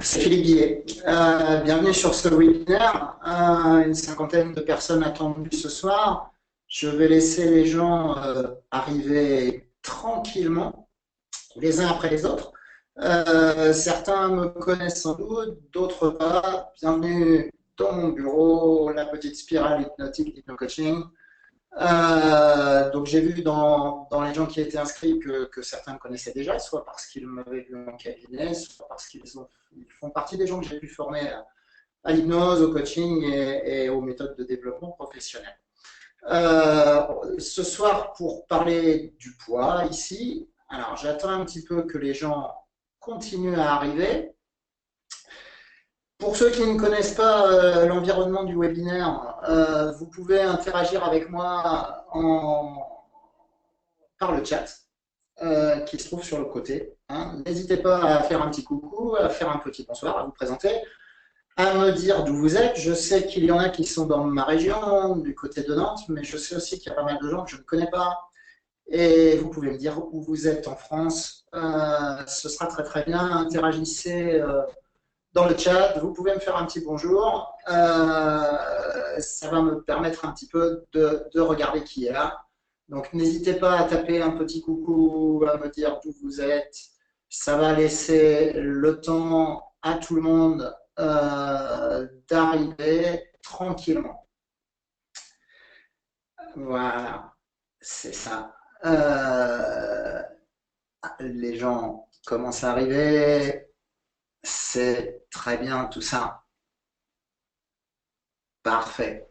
C'est Philippe Guillet. Bienvenue sur ce webinaire. Une cinquantaine de personnes attendues ce soir. Je vais laisser les gens arriver tranquillement, les uns après les autres. Certains me connaissent sans doute, d'autres pas. Bienvenue dans mon bureau, la petite spirale hypnotique d'hypno-coaching. Donc j'ai vu dans les gens qui étaient inscrits que certains me connaissaient déjà, soit parce qu'ils m'avaient vu en cabinet, soit parce qu'ils font partie des gens que j'ai pu former à l'hypnose, au coaching et aux méthodes de développement professionnel. Ce soir, pour parler du poids ici, alors j'attends un petit peu que les gens continuent à arriver. Pour ceux qui ne connaissent pas l'environnement du webinaire, vous pouvez interagir avec moi par le chat qui se trouve sur le côté. N'hésitez pas à faire un petit coucou, à faire un petit bonsoir, à vous présenter, à me dire d'où vous êtes. Je sais qu'il y en a qui sont dans ma région, du côté de Nantes, mais je sais aussi qu'il y a pas mal de gens que je ne connais pas. Et vous pouvez me dire où vous êtes en France. Ce sera très très bien. Interagissez dans le chat, vous pouvez me faire un petit bonjour. Ça va me permettre un petit peu de regarder qui est là. Donc n'hésitez pas à taper un petit coucou, à me dire d'où vous êtes. Ça va laisser le temps à tout le monde d'arriver tranquillement. Voilà, c'est ça. Les gens commencent à arriver. C'est très bien tout ça. Parfait.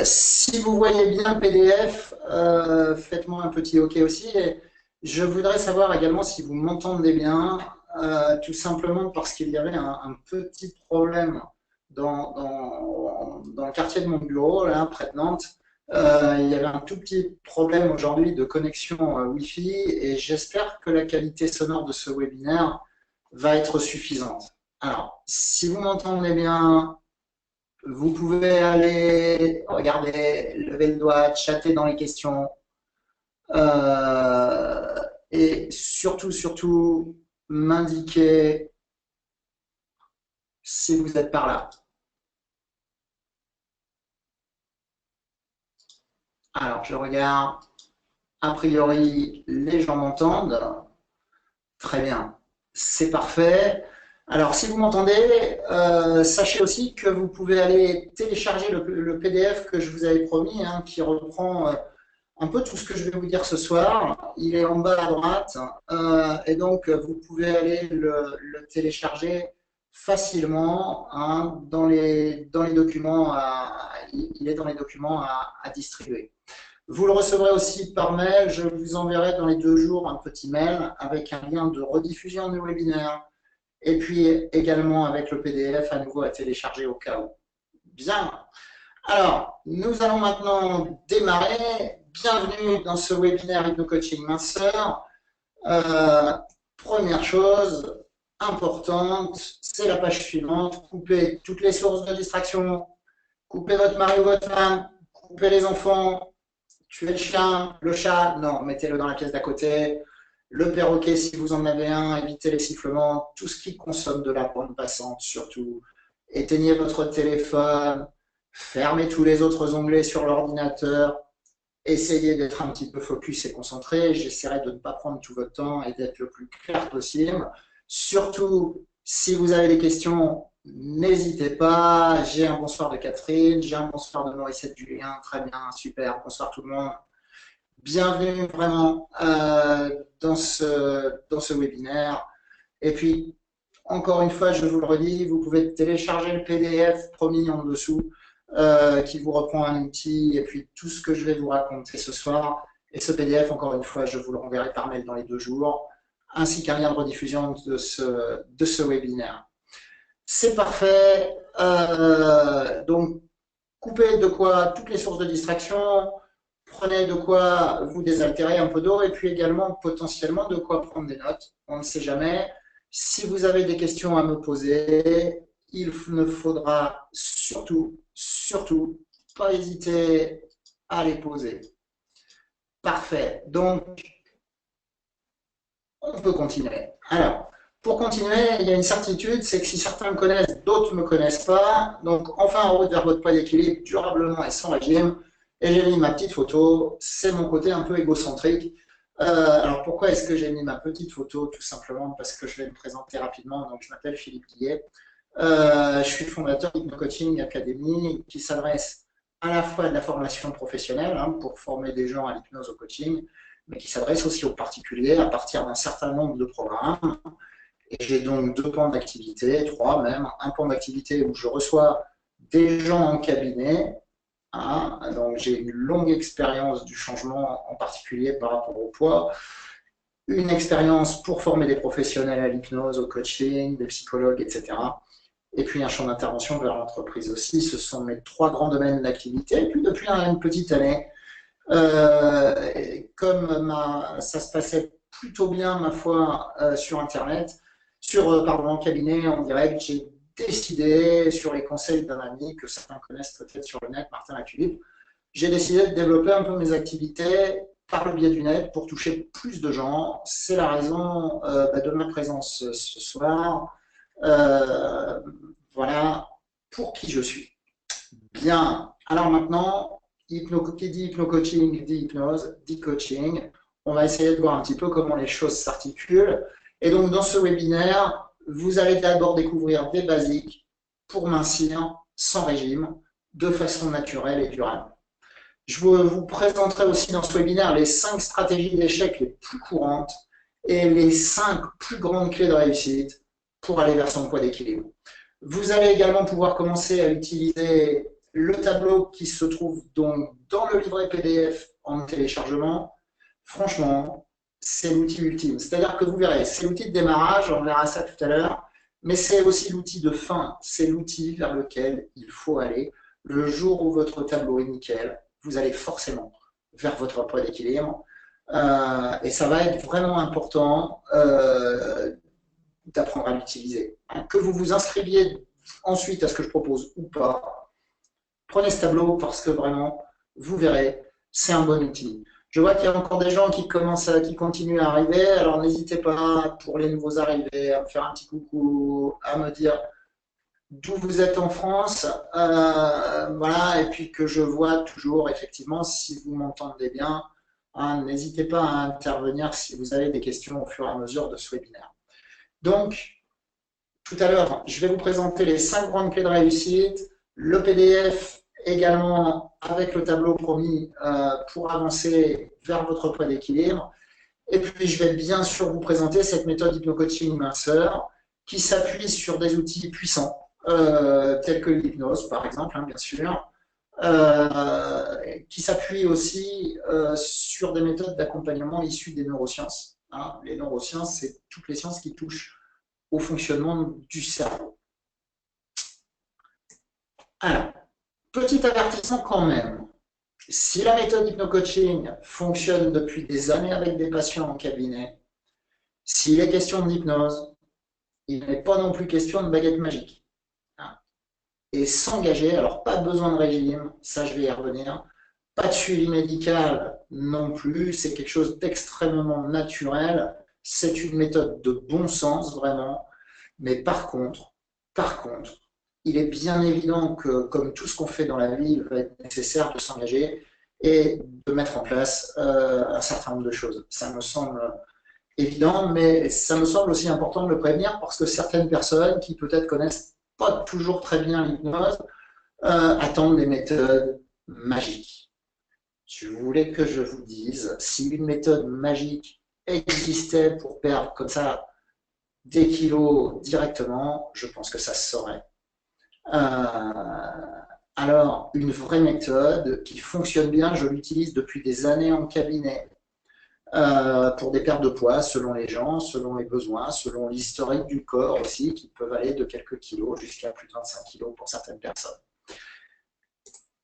Si vous voyez bien le PDF, faites-moi un petit OK aussi. Et je voudrais savoir également si vous m'entendez bien, tout simplement parce qu'il y avait un petit problème dans le quartier de mon bureau, là, près de Nantes. Il y avait un tout petit problème aujourd'hui de connexion Wi-Fi et j'espère que la qualité sonore de ce webinaire va être suffisante. Alors, si vous m'entendez bien, vous pouvez aller regarder, lever le doigt, chatter dans les questions. Et surtout, m'indiquer si vous êtes par là. Alors, je regarde. A priori, les gens m'entendent. Très bien. C'est parfait. Alors, si vous m'entendez, sachez aussi que vous pouvez aller télécharger le PDF que je vous avais promis, qui reprend un peu tout ce que je vais vous dire ce soir. Il est en bas à droite, et donc vous pouvez aller le télécharger facilement dans les documents. Il est dans les documents à distribuer. Vous le recevrez aussi par mail. Je vous enverrai dans les 2 jours un petit mail avec un lien de rediffusion du webinaire et puis également avec le PDF à nouveau à télécharger au cas où. Bien. Alors, nous allons maintenant démarrer. Bienvenue dans ce webinaire Hypno-Coaching Minceur. Première chose importante, c'est la page suivante. Coupez toutes les sources de distraction. Coupez votre mari ou votre femme. Coupez les enfants. Tuez le chien, le chat. Non, mettez-le dans la pièce d'à côté. Le perroquet, si vous en avez un, évitez les sifflements, tout ce qui consomme de la bande passante surtout. Éteignez votre téléphone, fermez tous les autres onglets sur l'ordinateur, essayez d'être un petit peu focus et concentré. J'essaierai de ne pas prendre tout votre temps et d'être le plus clair possible. Surtout, si vous avez des questions, n'hésitez pas. J'ai un bonsoir de Catherine, j'ai un bonsoir de Morissette Julien, très bien, super, bonsoir tout le monde. Bienvenue vraiment dans ce webinaire. Et puis, encore une fois, je vous le redis, vous pouvez télécharger le PDF promis en dessous qui vous reprend un outil et puis tout ce que je vais vous raconter ce soir. Et ce PDF, encore une fois, je vous le renverrai par mail dans les 2 jours, ainsi qu'un lien de rediffusion de ce webinaire. C'est parfait. Donc, coupez de quoi toutes les sources de distraction. Prenez de quoi vous désaltérer un peu d'eau et puis également potentiellement de quoi prendre des notes. On ne sait jamais. Si vous avez des questions à me poser, il ne faudra surtout pas hésiter à les poser. Parfait. Donc, on peut continuer. Alors, pour continuer, il y a une certitude, c'est que si certains me connaissent, d'autres ne me connaissent pas. Donc, enfin, en route vers votre poids d'équilibre, durablement et sans régime. Et j'ai mis ma petite photo. C'est mon côté un peu égocentrique. Alors, pourquoi est-ce que j'ai mis ma petite photo? Tout simplement parce que je vais me présenter rapidement. Donc, je m'appelle Philippe Guillet. Je suis fondateur d'Hypnocoaching Academy qui s'adresse à la fois à de la formation professionnelle pour former des gens à l'hypnose au coaching, mais qui s'adresse aussi aux particuliers à partir d'un certain nombre de programmes. Et j'ai donc deux pans d'activité, trois même. Un pan d'activité où je reçois des gens en cabinet. Donc j'ai une longue expérience du changement, en particulier par rapport au poids. Une expérience pour former des professionnels à l'hypnose, au coaching, des psychologues, etc. Et puis un champ d'intervention vers l'entreprise aussi. Ce sont mes trois grands domaines d'activité. Et puis depuis une petite année, comme ça se passait plutôt bien, ma foi, sur Internet, en cabinet, en direct, j'ai décidé, sur les conseils d'un ami que certains connaissent peut-être sur le net, Martin Latulippe, j'ai décidé de développer un peu mes activités par le biais du net pour toucher plus de gens. C'est la raison de ma présence ce soir. Voilà pour qui je suis. Bien, alors maintenant, qui dit hypno-coaching, dit hypnose, dit coaching. On va essayer de voir un petit peu comment les choses s'articulent. Et donc, dans ce webinaire, vous allez d'abord découvrir des basiques pour mincir sans régime, de façon naturelle et durable. Je vous présenterai aussi dans ce webinaire les 5 stratégies d'échec les plus courantes et les 5 plus grandes clés de réussite pour aller vers son poids d'équilibre. Vous allez également pouvoir commencer à utiliser le tableau qui se trouve donc dans le livret PDF en téléchargement. Franchement, c'est l'outil ultime. C'est-à-dire que vous verrez, c'est l'outil de démarrage, on verra ça tout à l'heure, mais c'est aussi l'outil de fin. C'est l'outil vers lequel il faut aller. Le jour où votre tableau est nickel, vous allez forcément vers votre poids d'équilibre. Et ça va être vraiment important d'apprendre à l'utiliser. Que vous vous inscriviez ensuite à ce que je propose ou pas, prenez ce tableau parce que vraiment, vous verrez, c'est un bon outil. Je vois qu'il y a encore des gens qui continuent à arriver, alors n'hésitez pas pour les nouveaux arrivés à me faire un petit coucou, à me dire d'où vous êtes en France, voilà, et puis que je vois toujours effectivement si vous m'entendez bien, n'hésitez pas à intervenir si vous avez des questions au fur et à mesure de ce webinaire. Donc, tout à l'heure, je vais vous présenter les 5 grandes clés de réussite, le PDF également avec le tableau promis pour avancer vers votre poids d'équilibre. Et puis, je vais bien sûr vous présenter cette méthode hypno-coaching minceur qui s'appuie sur des outils puissants, tels que l'hypnose, par exemple, bien sûr, qui s'appuie aussi sur des méthodes d'accompagnement issues des neurosciences. Les neurosciences, c'est toutes les sciences qui touchent au fonctionnement du cerveau. Alors, petit avertissement quand même. Si la méthode hypno-coaching fonctionne depuis des années avec des patients en cabinet, s'il est question d'hypnose, il n'est pas non plus question de baguette magique. Et s'engager, alors pas besoin de régime, ça je vais y revenir, pas de suivi médical non plus, c'est quelque chose d'extrêmement naturel, c'est une méthode de bon sens vraiment, mais par contre, il est bien évident que comme tout ce qu'on fait dans la vie, il va être nécessaire de s'engager et de mettre en place un certain nombre de choses. Ça me semble évident, mais ça me semble aussi important de le prévenir parce que certaines personnes qui peut-être connaissent pas toujours très bien l'hypnose attendent des méthodes magiques. Si vous voulez que je vous dise, si une méthode magique existait pour perdre comme ça des kilos directement, je pense que ça se saurait. Alors, une vraie méthode qui fonctionne bien, je l'utilise depuis des années en cabinet pour des pertes de poids selon les gens, selon les besoins, selon l'historique du corps aussi, qui peuvent aller de quelques kilos jusqu'à plus de 25 kilos pour certaines personnes.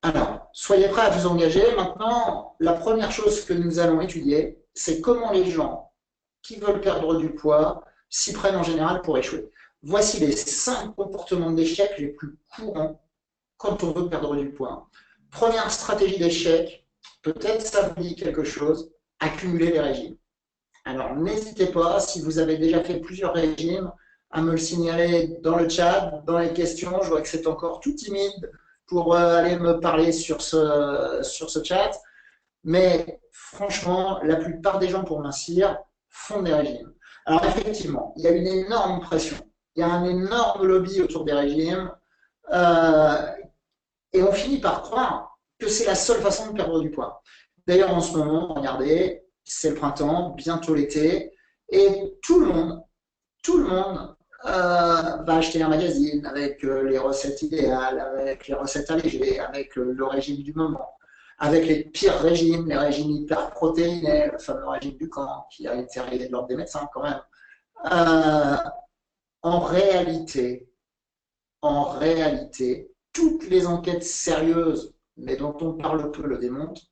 Alors, soyez prêts à vous engager. Maintenant, la première chose que nous allons étudier, c'est comment les gens qui veulent perdre du poids s'y prennent en général pour échouer. Voici les 5 comportements d'échec les plus courants quand on veut perdre du poids. Première stratégie d'échec, peut-être ça vous dit quelque chose, accumuler les régimes. Alors n'hésitez pas, si vous avez déjà fait plusieurs régimes, à me le signaler dans le chat, dans les questions. Je vois que c'est encore tout timide pour aller me parler sur ce chat. Mais franchement, la plupart des gens pour mincir font des régimes. Alors effectivement, il y a une énorme pression. Il y a un énorme lobby autour des régimes. Euh, et on finit par croire que c'est la seule façon de perdre du poids. D'ailleurs, en ce moment, regardez, c'est le printemps, bientôt l'été, et tout le monde va acheter un magazine avec les recettes idéales, avec les recettes allégées, avec le régime du moment, avec les pires régimes, les régimes hyperprotéinés, le fameux régime du camp qui a été réglé de l'ordre des médecins quand même. Euh, en réalité, en réalité, toutes les enquêtes sérieuses, mais dont on parle peu, le démontrent.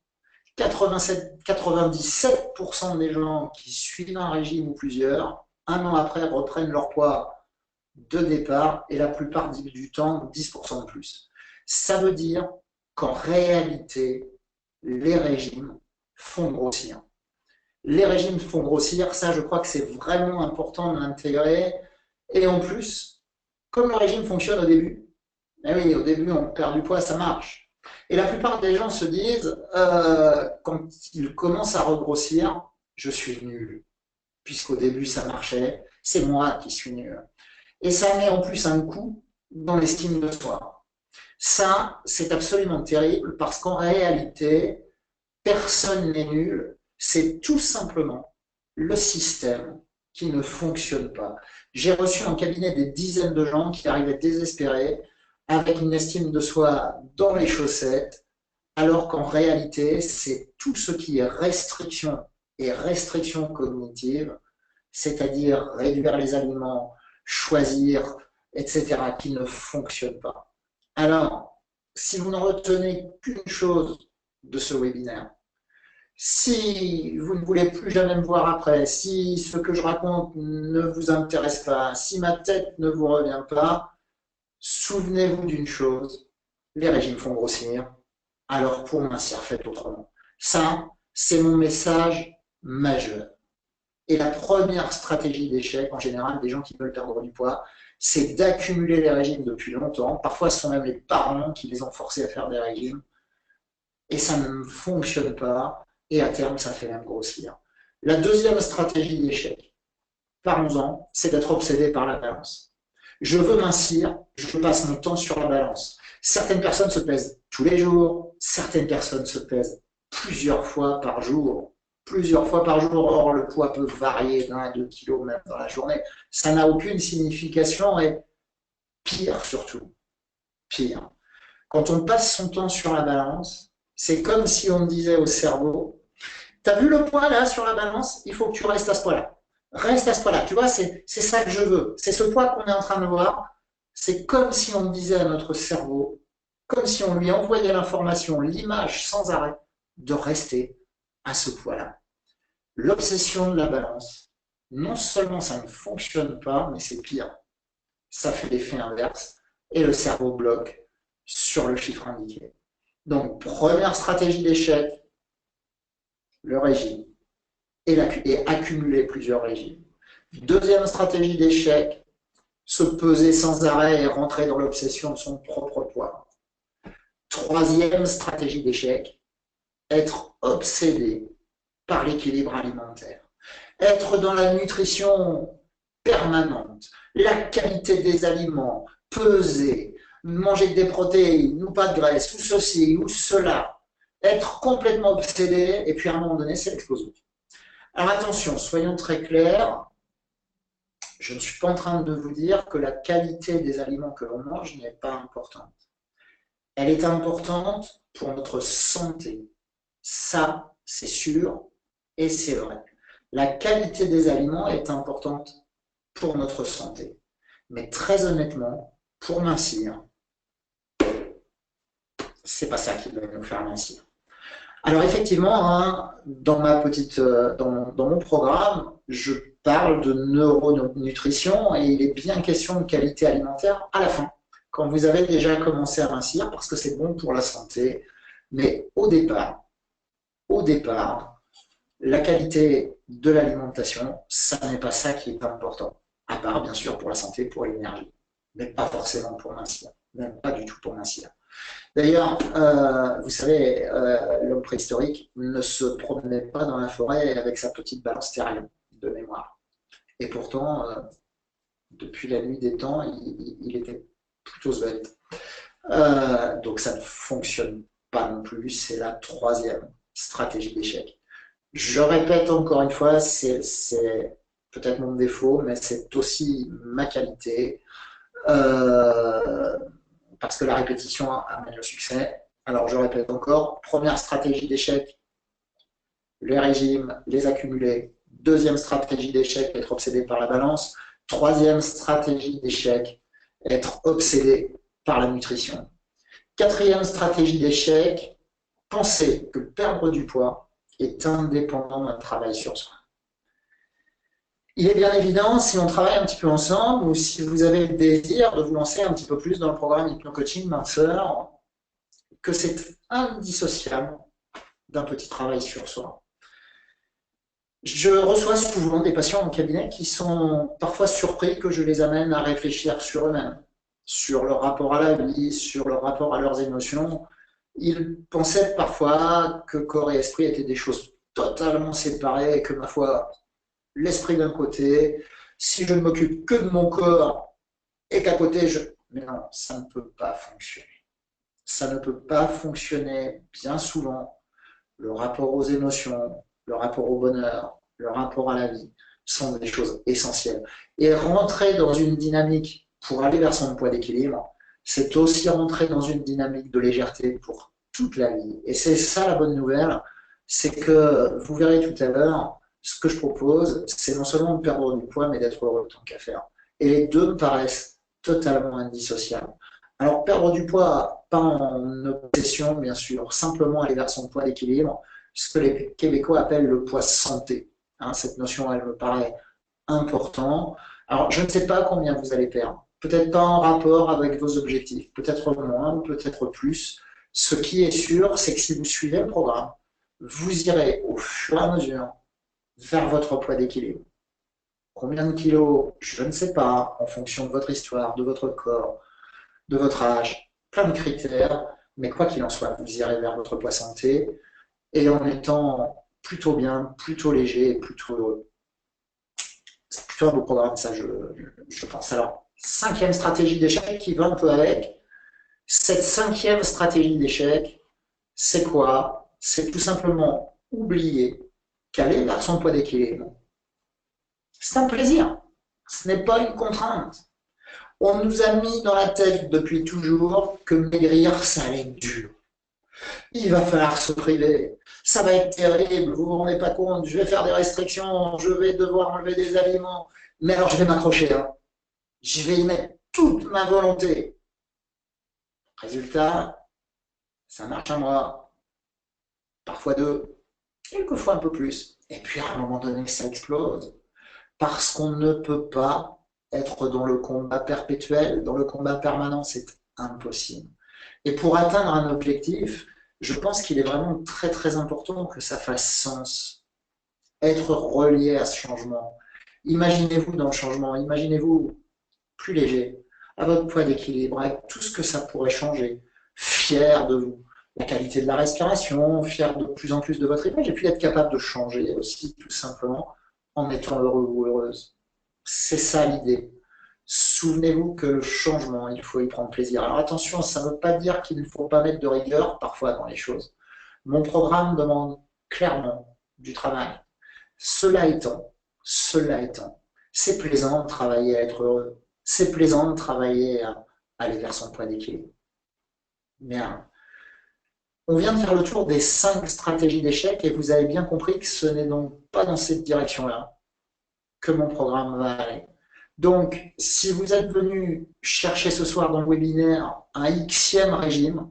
97% des gens qui suivent un régime ou plusieurs, un an après, reprennent leur poids de départ et la plupart du temps, 10% de plus. Ça veut dire qu'en réalité, les régimes font grossir. Les régimes font grossir, ça je crois que c'est vraiment important de l'intégrer. Et en plus, comme le régime fonctionne au début, eh oui, au début on perd du poids, ça marche. Et la plupart des gens se disent, quand ils commencent à regrossir, je suis nul, puisqu'au début ça marchait, c'est moi qui suis nul. Et ça met en plus un coup dans l'estime de soi. Ça, c'est absolument terrible parce qu'en réalité, personne n'est nul, c'est tout simplement le système qui ne fonctionne pas. J'ai reçu en cabinet des dizaines de gens qui arrivaient désespérés, avec une estime de soi dans les chaussettes, alors qu'en réalité, c'est tout ce qui est restriction et restriction cognitive, c'est-à-dire réduire les aliments, choisir, etc., qui ne fonctionne pas. Alors, si vous ne retenez qu'une chose de ce webinaire, si vous ne voulez plus jamais me voir après, si ce que je raconte ne vous intéresse pas, si ma tête ne vous revient pas, souvenez-vous d'une chose, les régimes font grossir, alors pour mincir, faites autrement. Ça, c'est mon message majeur. Et la première stratégie d'échec, en général, des gens qui veulent perdre du poids, c'est d'accumuler les régimes depuis longtemps. Parfois, ce sont même les parents qui les ont forcés à faire des régimes. Et ça ne fonctionne pas. Et à terme, ça fait même grossir. La deuxième stratégie d'échec, parlons-en, c'est d'être obsédé par la balance. Je veux mincir, je passe mon temps sur la balance. Certaines personnes se pèsent tous les jours, certaines personnes se pèsent plusieurs fois par jour. Plusieurs fois par jour, or le poids peut varier d'1 à 2 kilos même dans la journée. Ça n'a aucune signification et pire surtout, pire. Quand on passe son temps sur la balance, c'est comme si on disait au cerveau, t'as vu le poids là sur la balance, il faut que tu restes à ce poids-là. Reste à ce poids-là. Tu vois, c'est ça que je veux. C'est ce poids qu'on est en train de voir. C'est comme si on disait à notre cerveau, comme si on lui envoyait l'information, l'image sans arrêt, de rester à ce poids-là. L'obsession de la balance, non seulement ça ne fonctionne pas, mais c'est pire. Ça fait l'effet inverse et le cerveau bloque sur le chiffre indiqué. Donc, première stratégie d'échec, le régime et accumuler plusieurs régimes. Deuxième stratégie d'échec, se peser sans arrêt et rentrer dans l'obsession de son propre poids. Troisième stratégie d'échec, être obsédé par l'équilibre alimentaire. Être dans la nutrition permanente, la qualité des aliments, peser, manger des protéines ou pas de graisse, ou ceci ou cela. Être complètement obsédé et puis à un moment donné, c'est l'explosion. Alors attention, soyons très clairs, je ne suis pas en train de vous dire que la qualité des aliments que l'on mange n'est pas importante. Elle est importante pour notre santé. Ça, c'est sûr et c'est vrai. La qualité des aliments est importante pour notre santé. Mais très honnêtement, pour mincir, c'est pas ça qui va nous faire mincir. Alors effectivement, hein, dans mon programme, je parle de neuronutrition et il est bien question de qualité alimentaire à la fin, quand vous avez déjà commencé à mincir, parce que c'est bon pour la santé. Mais au départ, la qualité de l'alimentation, ça n'est pas ça qui est important. À part, bien sûr, pour la santé, pour l'énergie. Mais pas forcément pour mincir. Même pas du tout pour mincir. D'ailleurs, vous savez, l'homme préhistorique ne se promenait pas dans la forêt avec sa petite balance terrienne de mémoire. Et pourtant, depuis la nuit des temps, il était plutôt svelte. Donc ça ne fonctionne pas non plus. C'est la troisième stratégie d'échec. Je répète encore une fois, c'est peut-être mon défaut, mais c'est aussi ma qualité. Euh, Parce que la répétition amène le succès. Alors je répète encore, première stratégie d'échec, les régimes, les accumuler. Deuxième stratégie d'échec, être obsédé par la balance. Troisième stratégie d'échec, être obsédé par la nutrition. Quatrième stratégie d'échec, penser que perdre du poids est indépendant d'un travail sur soi. Il est bien évident, si on travaille un petit peu ensemble ou si vous avez le désir de vous lancer un petit peu plus dans le programme Hypno-Coaching Minceur, que c'est indissociable d'un petit travail sur soi. Je reçois souvent des patients en cabinet qui sont parfois surpris que je les amène à réfléchir sur eux-mêmes, sur leur rapport à la vie, sur leur rapport à leurs émotions. Ils pensaient parfois que corps et esprit étaient des choses totalement séparées et que, ma foi, l'esprit d'un côté, si je ne m'occupe que de mon corps et qu'à côté, Mais non, ça ne peut pas fonctionner. Ça ne peut pas fonctionner bien souvent. Le rapport aux émotions, le rapport au bonheur, le rapport à la vie sont des choses essentielles. Et rentrer dans une dynamique pour aller vers son poids d'équilibre, c'est aussi rentrer dans une dynamique de légèreté pour toute la vie. Et c'est ça la bonne nouvelle, c'est que vous verrez tout à l'heure, ce que je propose, c'est non seulement de perdre du poids, mais d'être heureux tant qu'à faire. Et les deux me paraissent totalement indissociables. Alors, perdre du poids, pas en obsession, bien sûr, simplement aller vers son poids d'équilibre, ce que les Québécois appellent le poids santé. Hein, cette notion, elle me paraît importante. Alors, je ne sais pas combien vous allez perdre. Peut-être pas en rapport avec vos objectifs, peut-être moins, peut-être plus. Ce qui est sûr, c'est que si vous suivez le programme, vous irez au fur et à mesure vers votre poids d'équilibre. Combien de kilos, je ne sais pas, en fonction de votre histoire, de votre corps, de votre âge, plein de critères, mais quoi qu'il en soit, vous irez vers votre poids santé et en étant plutôt bien, plutôt léger, plutôt heureux. C'est plutôt un beau programme, ça, je pense. Alors, cinquième stratégie d'échec qui va un peu avec. Cette cinquième stratégie d'échec, c'est quoi? C'est tout simplement oublier qu'aller vers son poids d'équilibre, c'est un plaisir. Ce n'est pas une contrainte. On nous a mis dans la tête depuis toujours que maigrir, ça allait être dur. Il va falloir se priver. Ça va être terrible, vous ne vous rendez pas compte, je vais faire des restrictions, je vais devoir enlever des aliments. Mais alors je vais m'accrocher, hein. Je vais y mettre toute ma volonté. Résultat, ça marche un mois, parfois deux, quelquefois un peu plus. Et puis à un moment donné, ça explose. Parce qu'on ne peut pas être dans le combat perpétuel, dans le combat permanent, c'est impossible. Et pour atteindre un objectif, je pense qu'il est vraiment très très important que ça fasse sens, être relié à ce changement. Imaginez-vous dans le changement, imaginez-vous plus léger, à votre poids d'équilibre, avec tout ce que ça pourrait changer, fier de vous, la qualité de la respiration, fier de plus en plus de votre image, et puis être capable de changer aussi, tout simplement, en étant heureux ou heureuse. C'est ça l'idée. Souvenez-vous que le changement, il faut y prendre plaisir. Alors attention, ça ne veut pas dire qu'il ne faut pas mettre de rigueur parfois dans les choses. Mon programme demande clairement du travail. Cela étant, c'est plaisant de travailler à être heureux. C'est plaisant de travailler à aller vers son point d'équilibre. Bien. On vient de faire le tour des 5 stratégies d'échec et vous avez bien compris que ce n'est donc pas dans cette direction-là que mon programme va aller. Donc, si vous êtes venu chercher ce soir dans le webinaire un Xème régime,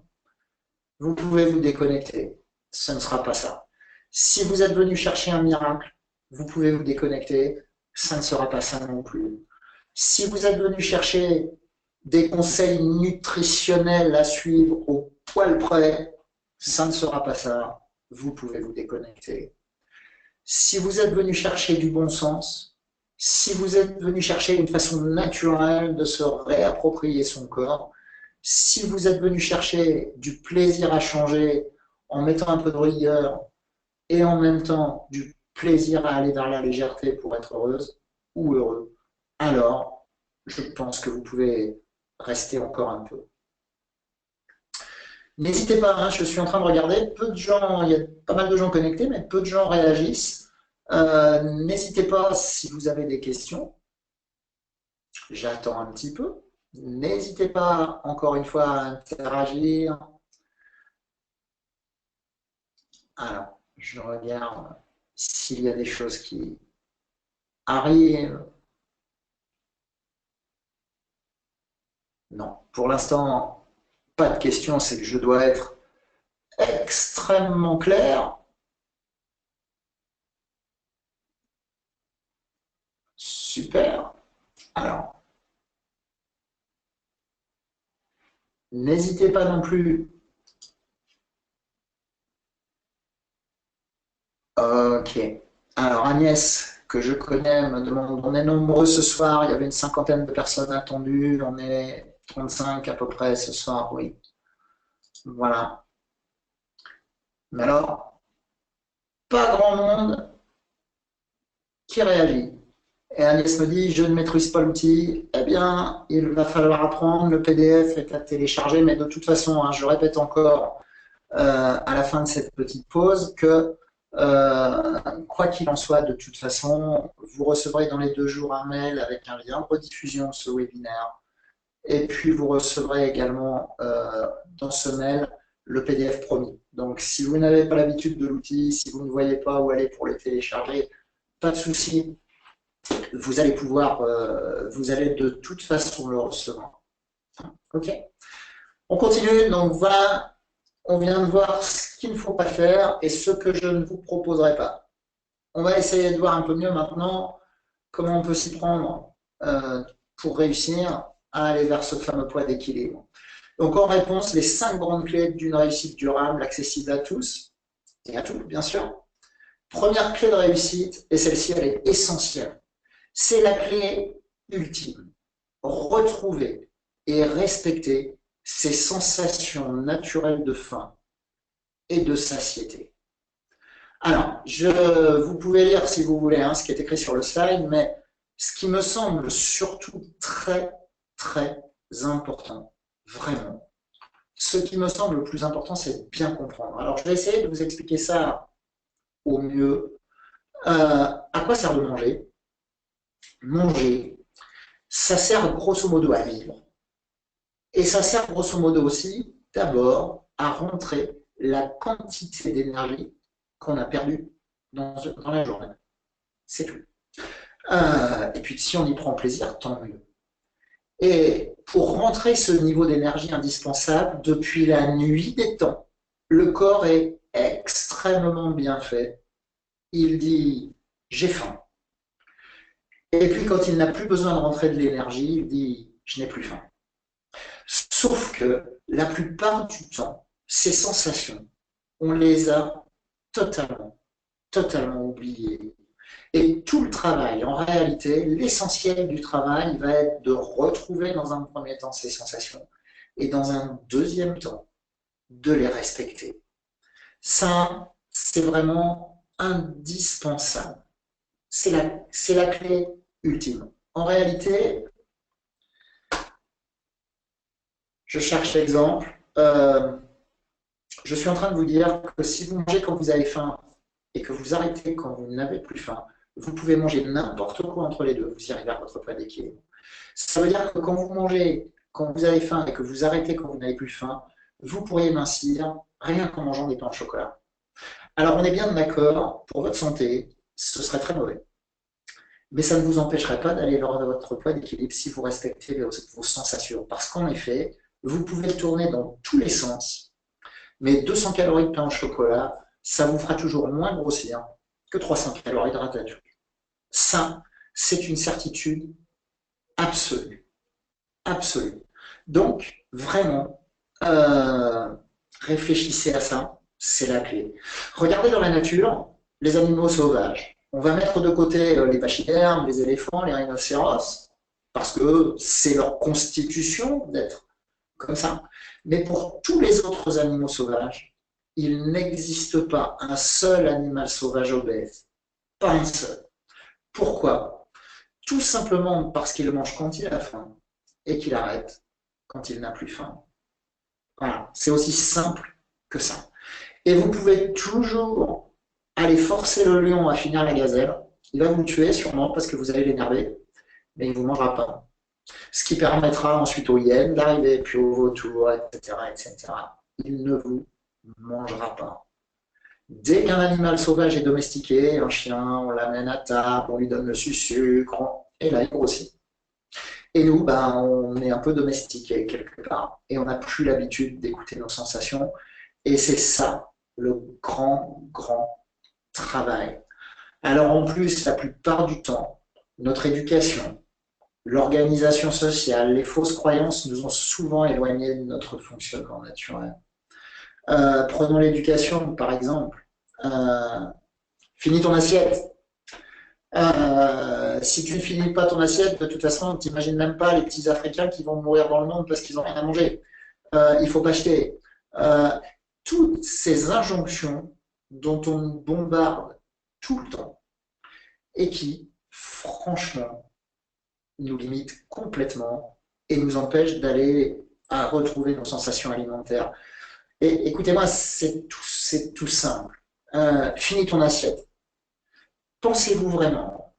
vous pouvez vous déconnecter. Ce ne sera pas ça. Si vous êtes venu chercher un miracle, vous pouvez vous déconnecter. Ça ne sera pas ça non plus. Si vous êtes venu chercher des conseils nutritionnels à suivre au poil près, ça ne sera pas ça. Vous pouvez vous déconnecter. Si vous êtes venu chercher du bon sens, Si vous êtes venu chercher une façon naturelle de se réapproprier son corps, si vous êtes venu chercher du plaisir à changer en mettant un peu de rigueur et en même temps du plaisir à aller vers la légèreté pour être heureuse ou heureux, alors je pense que vous pouvez rester encore un peu. N'hésitez pas, hein, je suis en train de regarder, peu de gens, il y a pas mal de gens connectés, mais peu de gens réagissent. N'hésitez pas si vous avez des questions. J'attends un petit peu. N'hésitez pas, encore une fois, à interagir. Alors, je regarde s'il y a des choses qui arrivent. Non, pour l'instant, pas de questions, c'est que je dois être extrêmement clair. Super. Alors, n'hésitez pas non plus. Ok. Alors, Agnès, que je connais, me demande, on est nombreux ce soir, il y avait une cinquantaine de personnes attendues, on est 35 à peu près ce soir, oui. Voilà. Mais alors, pas grand monde qui réagit. Et Agnès me dit, je ne maîtrise pas l'outil. Eh bien, il va falloir apprendre. Le PDF est à télécharger, mais de toute façon, hein, je répète encore à la fin de cette petite pause que quoi qu'il en soit, de toute façon, vous recevrez dans les 2 jours un mail avec un lien de rediffusion de ce webinaire. Et puis, vous recevrez également dans ce mail le PDF promis. Donc, si vous n'avez pas l'habitude de l'outil, si vous ne voyez pas où aller pour le télécharger, pas de souci, vous allez pouvoir, vous allez de toute façon le recevoir. Ok. On continue. Donc voilà, on vient de voir ce qu'il ne faut pas faire et ce que je ne vous proposerai pas. On va essayer de voir un peu mieux maintenant comment on peut s'y prendre pour réussir à aller vers ce fameux poids d'équilibre. Donc en réponse, les 5 grandes clés d'une réussite durable, accessible à tous et à toutes, bien sûr. Première clé de réussite, et celle-ci, elle est essentielle. C'est la clé ultime. Retrouver et respecter ces sensations naturelles de faim et de satiété. Alors, vous pouvez lire si vous voulez hein, ce qui est écrit sur le slide, mais ce qui me semble surtout très, très important, vraiment, ce qui me semble le plus important, c'est de bien comprendre. Alors, je vais essayer de vous expliquer ça au mieux. À quoi sert de manger? Manger, ça sert grosso modo à vivre. Et ça sert grosso modo aussi, d'abord, à rentrer la quantité d'énergie qu'on a perdue dans la journée. C'est tout. Et puis, si on y prend plaisir, tant mieux. Et pour rentrer ce niveau d'énergie indispensable, depuis la nuit des temps, le corps est extrêmement bien fait. Il dit, j'ai faim. Et puis, quand il n'a plus besoin de rentrer de l'énergie, il dit, je n'ai plus faim. Sauf que la plupart du temps, ces sensations, on les a totalement oubliées. Et tout le travail, en réalité, l'essentiel du travail va être de retrouver dans un premier temps ces sensations et dans un deuxième temps, de les respecter. Ça, c'est vraiment indispensable. C'est la clé ultime. En réalité, je cherche l'exemple. Je suis en train de vous dire que si vous mangez quand vous avez faim et que vous arrêtez quand vous n'avez plus faim, vous pouvez manger n'importe quoi entre les deux, vous y arrivez à votre poids d'équilibre. Ça veut dire que quand vous mangez quand vous avez faim et que vous arrêtez quand vous n'avez plus faim, vous pourriez mincir rien qu'en mangeant des pains au chocolat. Alors on est bien d'accord, pour votre santé, ce serait très mauvais. Mais ça ne vous empêcherait pas d'aller vers votre poids d'équilibre si vous respectez vos sensations. Parce qu'en effet, vous pouvez le tourner dans tous les sens, mais 200 calories de pain au chocolat, ça vous fera toujours moins grossir que 300 calories de ratatouille. Ça, c'est une certitude absolue. Absolue. Donc, vraiment, réfléchissez à ça, c'est la clé. Regardez dans la nature, les animaux sauvages. On va mettre de côté les pachydermes, les éléphants, les rhinocéros, parce que c'est leur constitution d'être comme ça. Mais pour tous les autres animaux sauvages, il n'existe pas un seul animal sauvage obèse. Pas un seul. Pourquoi? Tout simplement parce qu'il mange quand il a faim et qu'il arrête quand il n'a plus faim. Voilà, c'est aussi simple que ça. Et vous pouvez toujours aller forcer le lion à finir la gazelle. Il va vous tuer sûrement parce que vous allez l'énerver, mais il ne vous mangera pas. Ce qui permettra ensuite aux hyènes d'arriver, puis aux vautours, etc., etc. Il ne vous mangera pas. Dès qu'un animal sauvage est domestiqué, un chien, on l'amène à table, on lui donne le sucre, et là il grossit. Et nous, ben, on est un peu domestiqué quelque part, et on n'a plus l'habitude d'écouter nos sensations, et c'est ça le grand, grand travail. Alors en plus, la plupart du temps, notre éducation, l'organisation sociale, les fausses croyances nous ont souvent éloignés de notre fonctionnement naturel. Prenons l'éducation, par exemple. Euh, Finis ton assiette. Si tu ne finis pas ton assiette, de toute façon, tu n'imagines même pas les petits Africains qui vont mourir dans le monde parce qu'ils n'ont rien à manger. Il ne faut pas acheter. Euh, Toutes ces injonctions dont on nous bombarde tout le temps et qui, franchement, nous limitent complètement et nous empêchent d'aller à retrouver nos sensations alimentaires. Et écoutez-moi, c'est tout simple. Finis ton assiette. Pensez-vous vraiment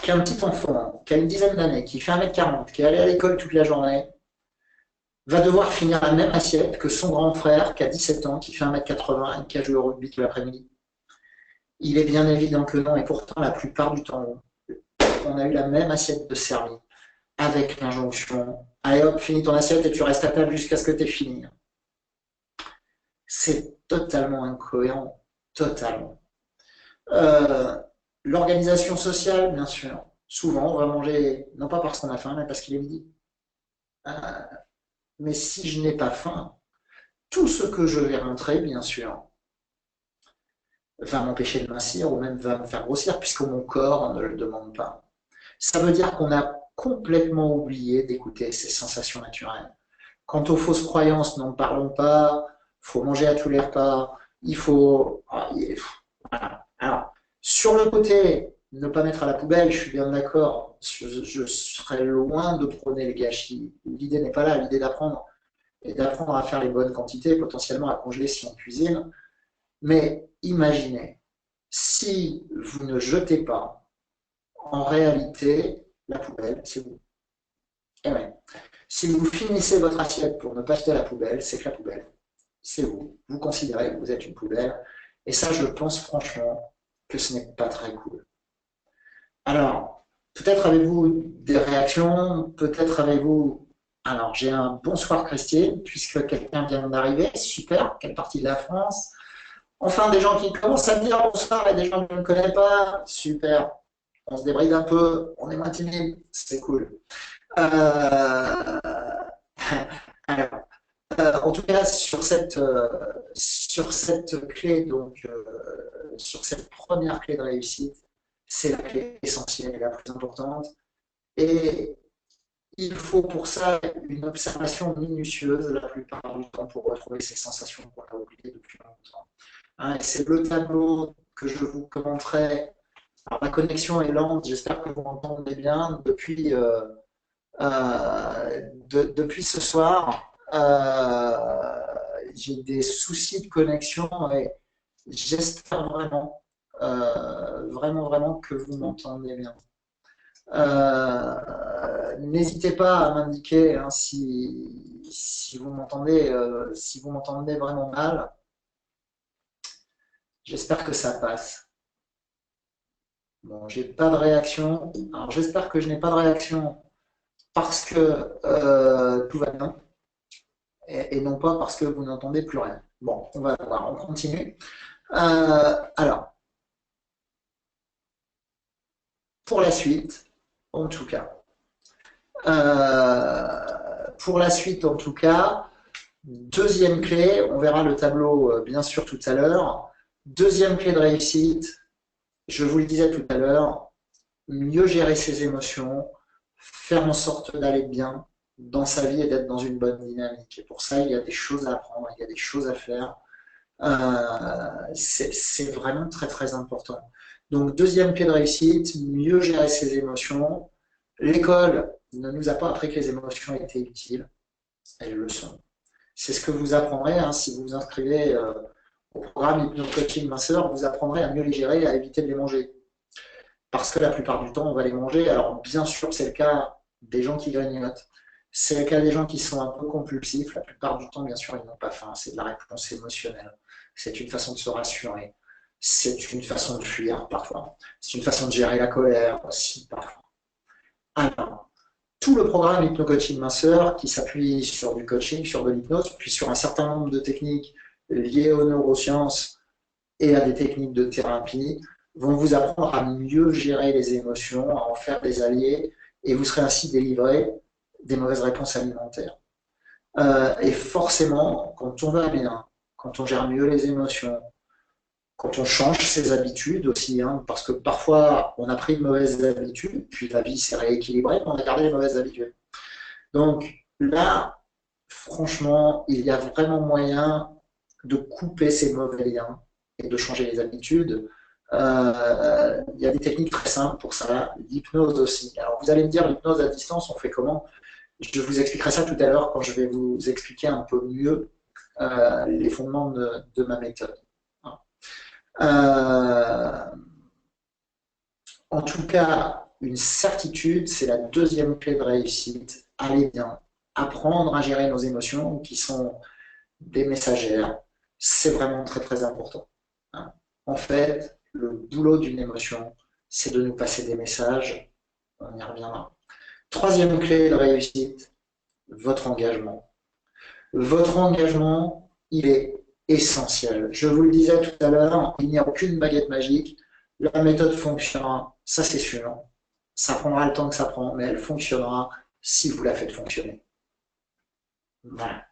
qu'un petit enfant qui a une dizaine d'années, qui fait 1m40, qui est allé à l'école toute la journée, va devoir finir la même assiette que son grand frère qui a 17 ans, qui fait 1m80 et qui a joué au rugby tout l'après-midi? Il est bien évident que non, et pourtant la plupart du temps, on a eu la même assiette de servie, avec l'injonction, allez hop, finis ton assiette et tu restes à table jusqu'à ce que tu aies fini. C'est totalement incohérent, totalement. Euh, L'organisation sociale, bien sûr. Souvent, on va manger, non pas parce qu'on a faim, mais parce qu'il est midi. Euh, mais si je n'ai pas faim, tout ce que je vais rentrer, bien sûr, va m'empêcher de mincir ou même va me faire grossir, puisque mon corps ne le demande pas. Ça veut dire qu'on a complètement oublié d'écouter ses sensations naturelles. Quant aux fausses croyances, n'en parlons pas. Il faut manger à tous les repas. Il faut. Voilà. Alors, sur le côté, ne pas mettre à la poubelle, je suis bien d'accord. Je serais loin de prôner le gâchis. L'idée n'est pas là. L'idée d'apprendre et d'apprendre à faire les bonnes quantités, potentiellement à congeler si on cuisine. Mais imaginez, si vous ne jetez pas, en réalité, la poubelle, c'est vous. Et ouais. Si vous finissez votre assiette pour ne pas jeter à la poubelle, c'est que la poubelle, c'est vous. Vous considérez que vous êtes une poubelle. Et ça, je pense franchement que ce n'est pas très cool. Alors, peut-être avez-vous des réactions, peut-être avez-vous... Alors, j'ai un bonsoir Christine, puisque quelqu'un vient d'arriver, super, quelle partie de la France? Enfin, des gens qui commencent à me dire bonsoir et des gens que je ne connais pas, super. On se débride un peu, on est moins timide, c'est cool. Euh, Alors, en tout cas, sur cette clé, donc, sur cette première clé de réussite, c'est la clé essentielle et la plus importante. Et il faut pour ça une observation minutieuse la plupart du temps pour retrouver ces sensations qu'on a oubliées depuis longtemps. Hein, et c'est le tableau que je vous commenterai. Alors, ma connexion est lente, j'espère que vous m'entendez bien depuis ce soir. J'ai des soucis de connexion et j'espère vraiment, vraiment que vous m'entendez bien. N'hésitez pas à m'indiquer hein, si vous m'entendez vraiment mal. J'espère que ça passe. Bon, j'ai pas de réaction. Alors j'espère que je n'ai pas de réaction parce que tout va bien et non pas parce que vous n'entendez plus rien. Bon, on va voir, on continue. Alors, pour la suite, en tout cas, deuxième clé, on verra le tableau bien sûr tout à l'heure. Deuxième clé de réussite, Je vous le disais tout à l'heure, mieux gérer ses émotions, faire en sorte d'aller bien dans sa vie et d'être dans une bonne dynamique. Et pour ça, il y a des choses à apprendre, il y a des choses à faire. C'est vraiment très très important. Donc deuxième clé de réussite, mieux gérer ses émotions. L'école ne nous a pas appris que les émotions étaient utiles, elles le sont. C'est ce que vous apprendrez hein, si vous vous inscrivez au programme Hypno Coaching Minceur, vous apprendrez à mieux les gérer et à éviter de les manger. Parce que la plupart du temps, on va les manger. Alors bien sûr, c'est le cas des gens qui grignotent. C'est le cas des gens qui sont un peu compulsifs. La plupart du temps, bien sûr, ils n'ont pas faim. C'est de la réponse émotionnelle. C'est une façon de se rassurer. C'est une façon de fuir parfois. C'est une façon de gérer la colère aussi parfois. Alors, tout le programme Hypno-Coaching Minceur qui s'appuie sur du coaching, sur de l'hypnose, puis sur un certain nombre de techniques liées aux neurosciences et à des techniques de thérapie, vont vous apprendre à mieux gérer les émotions, à en faire des alliés, et vous serez ainsi délivré des mauvaises réponses alimentaires. Et forcément, quand on va bien, quand on gère mieux les émotions, quand on change ses habitudes aussi, hein, parce que parfois on a pris de mauvaises habitudes, puis la vie s'est rééquilibrée, mais on a gardé les mauvaises habitudes. Donc là, franchement, il y a vraiment moyen de couper ces mauvais liens et de changer les habitudes. Il y a des techniques très simples pour ça, l'hypnose aussi. Alors vous allez me dire, l'hypnose à distance, on fait comment? Je vous expliquerai ça tout à l'heure quand je vais vous expliquer un peu mieux les fondements de ma méthode. Euh, en tout cas, une certitude, c'est la deuxième clé de réussite. Allez bien, apprendre à gérer nos émotions qui sont des messagères, c'est vraiment très très important. En fait, le boulot d'une émotion, c'est de nous passer des messages. On y reviendra. Troisième clé de réussite, votre engagement. Votre engagement, il est essentiel. Je vous le disais tout à l'heure, il n'y a aucune baguette magique. La méthode fonctionnera, ça c'est sûr. Ça prendra le temps que ça prend, mais elle fonctionnera si vous la faites fonctionner. Voilà.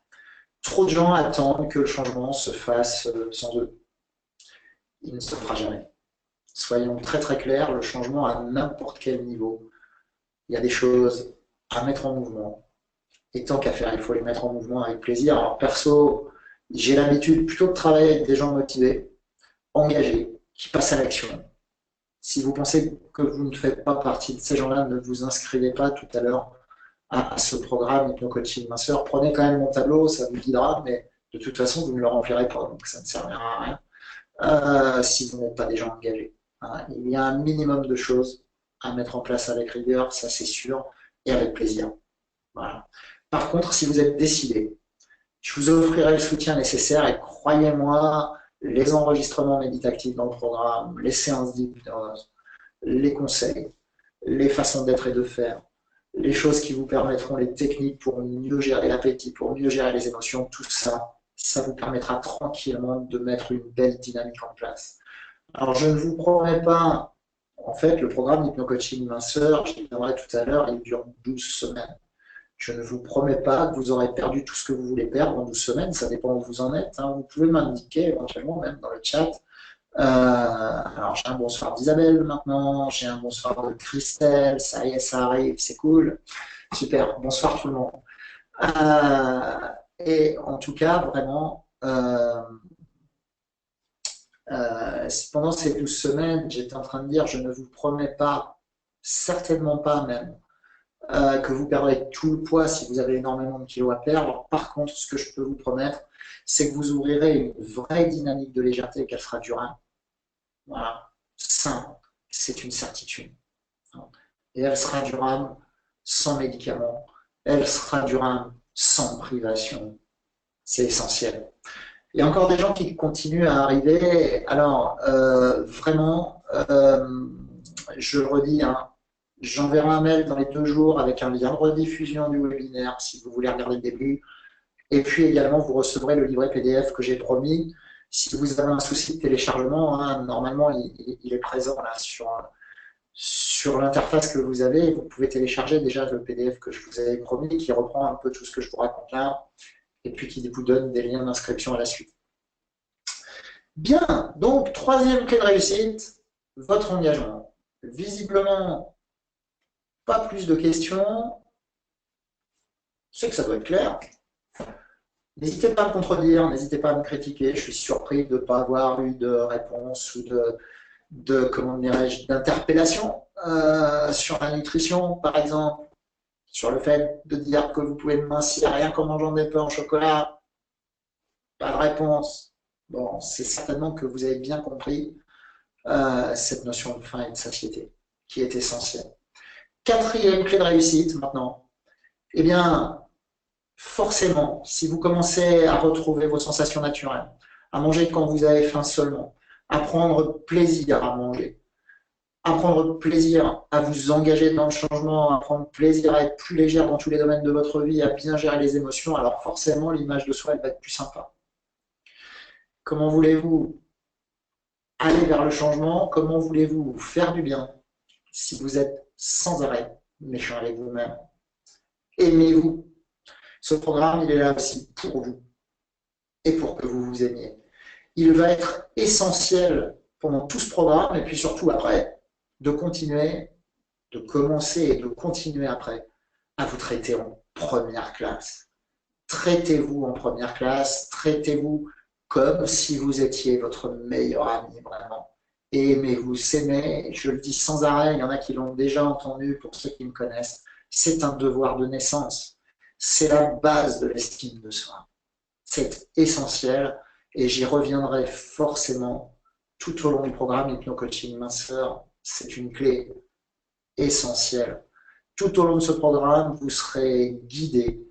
Trop de gens attendent que le changement se fasse sans eux. Il ne se fera jamais. Soyons très très clairs, le changement à n'importe quel niveau, il y a des choses à mettre en mouvement. Et tant qu'à faire, il faut les mettre en mouvement avec plaisir. Alors perso, j'ai l'habitude plutôt de travailler avec des gens motivés, engagés, qui passent à l'action. Si vous pensez que vous ne faites pas partie de ces gens-là, ne vous inscrivez pas tout à l'heure à ce programme Hypno Coaching Minceur. Prenez quand même mon tableau, ça vous guidera, mais de toute façon, vous ne le remplirez pas, donc ça ne servira à rien si vous n'êtes pas des gens engagés. Il y a un minimum de choses à mettre en place avec rigueur, ça c'est sûr, et avec plaisir. Voilà. Par contre, si vous êtes décidé, je vous offrirai le soutien nécessaire et croyez-moi, les enregistrements méditatifs dans le programme, les séances d'hypnose, les conseils, les façons d'être et de faire, les choses qui vous permettront, les techniques pour mieux gérer l'appétit, pour mieux gérer les émotions, tout ça, ça vous permettra tranquillement de mettre une belle dynamique en place. Alors, je ne vous promets pas, en fait, le programme Hypno Coaching Minceur, je viendrai tout à l'heure, il dure 12 semaines. Je ne vous promets pas que vous aurez perdu tout ce que vous voulez perdre en 12 semaines, ça dépend où vous en êtes. Hein. Vous pouvez m'indiquer éventuellement, même dans le chat. Alors, j'ai un bonsoir d'Isabelle maintenant, j'ai un bonsoir de Christelle, ça y est, ça arrive, c'est cool. Super, bonsoir tout le monde. Et en tout cas, vraiment, pendant ces 12 semaines, j'étais en train de dire, je ne vous promets pas, certainement pas même, que vous perdrez tout le poids si vous avez énormément de kilos à perdre. Par contre, ce que je peux vous promettre, c'est que vous ouvrirez une vraie dynamique de légèreté et qu'elle sera durable. Voilà, simple, c'est une certitude. Et elle sera durable sans médicaments, elle sera durable sans privation. C'est essentiel. Il y a encore des gens qui continuent à arriver. Alors, vraiment, je le redis, hein, j'enverrai un mail dans les 2 jours avec un lien de rediffusion du webinaire si vous voulez regarder le début. Et puis également, vous recevrez le livret PDF que j'ai promis. Si vous avez un souci de téléchargement, hein, normalement, il est présent là sur l'interface que vous avez. Vous pouvez télécharger déjà le PDF que je vous avais promis, qui reprend un peu tout ce que je vous raconte là, et puis qui vous donne des liens d'inscription à la suite. Bien, donc troisième clé de réussite, votre engagement. Visiblement, pas plus de questions. C'est que ça doit être clair. N'hésitez pas à me contredire, n'hésitez pas à me critiquer. Je suis surpris de ne pas avoir eu de réponse ou comment dirais-je, d'interpellation sur la nutrition, par exemple, sur le fait de dire que vous pouvez mincir rien qu'en mangeant des pains au chocolat. Pas de réponse. Bon, c'est certainement que vous avez bien compris cette notion de faim et de satiété qui est essentielle. Quatrième clé de réussite maintenant. Eh bien, forcément, si vous commencez à retrouver vos sensations naturelles, à manger quand vous avez faim seulement, à prendre plaisir à manger, à prendre plaisir à vous engager dans le changement, à prendre plaisir à être plus légère dans tous les domaines de votre vie, à bien gérer les émotions, alors forcément, l'image de soi, elle va être plus sympa. Comment voulez-vous aller vers le changement? Comment voulez-vous vous faire du bien si vous êtes sans arrêt méchant avec vous-même? Aimez-vous. Ce programme, il est là aussi pour vous et pour que vous vous aimiez. Il va être essentiel pendant tout ce programme et puis surtout après de continuer, de commencer et de continuer après à vous traiter en première classe. Traitez-vous en première classe, traitez-vous comme si vous étiez votre meilleur ami vraiment. Et aimez-vous, s'aimer, je le dis sans arrêt, il y en a qui l'ont déjà entendu pour ceux qui me connaissent, c'est un devoir de naissance. C'est la base de l'estime de soi. C'est essentiel et j'y reviendrai forcément tout au long du programme Hypno-Coaching Minceur. C'est une clé essentielle. Tout au long de ce programme, vous serez guidé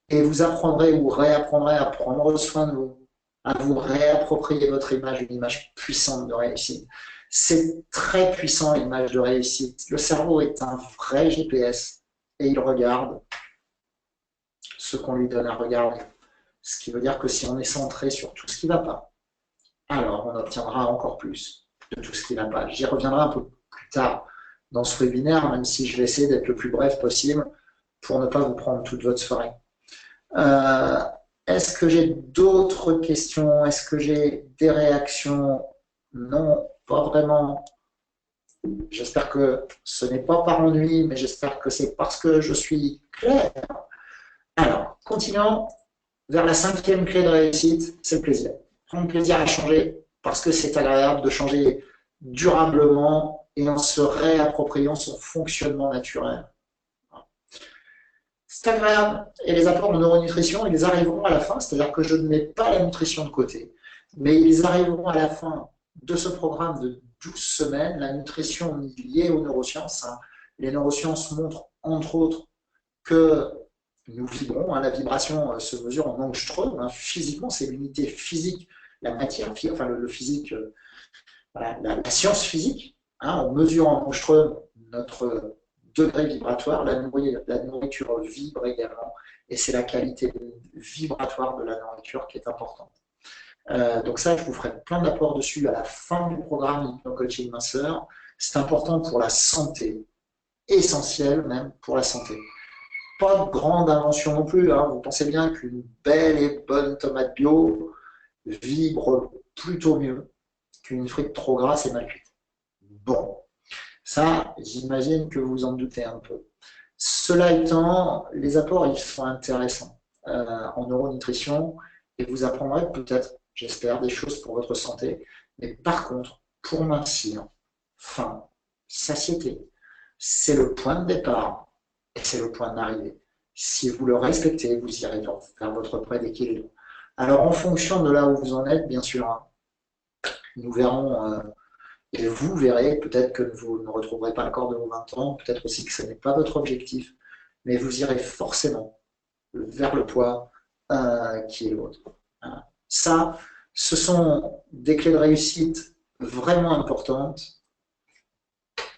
et vous apprendrez ou réapprendrez à prendre soin de vous, à vous réapproprier votre image, une image puissante de réussite. C'est très puissant l'image de réussite. Le cerveau est un vrai GPS et il regarde ce qu'on lui donne à regarder. Ce qui veut dire que si on est centré sur tout ce qui ne va pas, alors on obtiendra encore plus de tout ce qui ne va pas. J'y reviendrai un peu plus tard dans ce webinaire, même si je vais essayer d'être le plus bref possible pour ne pas vous prendre toute votre soirée. Est-ce que j'ai d'autres questions? Est-ce que j'ai des réactions? Non, pas vraiment. J'espère que ce n'est pas par ennui, mais j'espère que c'est parce que je suis clair. Alors, continuons vers la cinquième clé de réussite, c'est le plaisir. Prendre plaisir à changer parce que c'est agréable de changer durablement et en se réappropriant son fonctionnement naturel. C'est agréable et les apports de neuronutrition, ils arriveront à la fin, c'est-à-dire que je ne mets pas la nutrition de côté, mais ils arriveront à la fin de ce programme de 12 semaines, la nutrition liée aux neurosciences. Les neurosciences montrent entre autres que nous vibrons, la vibration se mesure en angstrom, physiquement, c'est l'unité physique, la matière, enfin le physique, voilà, la science physique, on mesure en angstrom notre degré vibratoire, la nourriture vibre également, et c'est la qualité vibratoire de la nourriture qui est importante. Donc ça, je vous ferai plein d'apports dessus à la fin du programme Hypno-Coaching Minceur. C'est important pour la santé, essentiel même pour la santé. Pas de grande invention non plus. Vous pensez bien qu'une belle et bonne tomate bio vibre plutôt mieux qu'une frite trop grasse et mal cuite. Bon, ça, j'imagine que vous en doutez un peu. Cela étant, les apports, ils sont intéressants en neuronutrition et vous apprendrez peut-être, j'espère, des choses pour votre santé. Mais par contre, pour mincir, faim, satiété, c'est le point de départ et c'est le point d'arrivée. Si vous le respectez, vous irez vers votre point d'équilibre. Alors, en fonction de là où vous en êtes, bien sûr, nous verrons, et vous verrez, peut-être que vous ne retrouverez pas le corps de vos 20 ans, peut-être aussi que ce n'est pas votre objectif, mais vous irez forcément vers le poids qui est le vôtre. Ça, ce sont des clés de réussite vraiment importantes.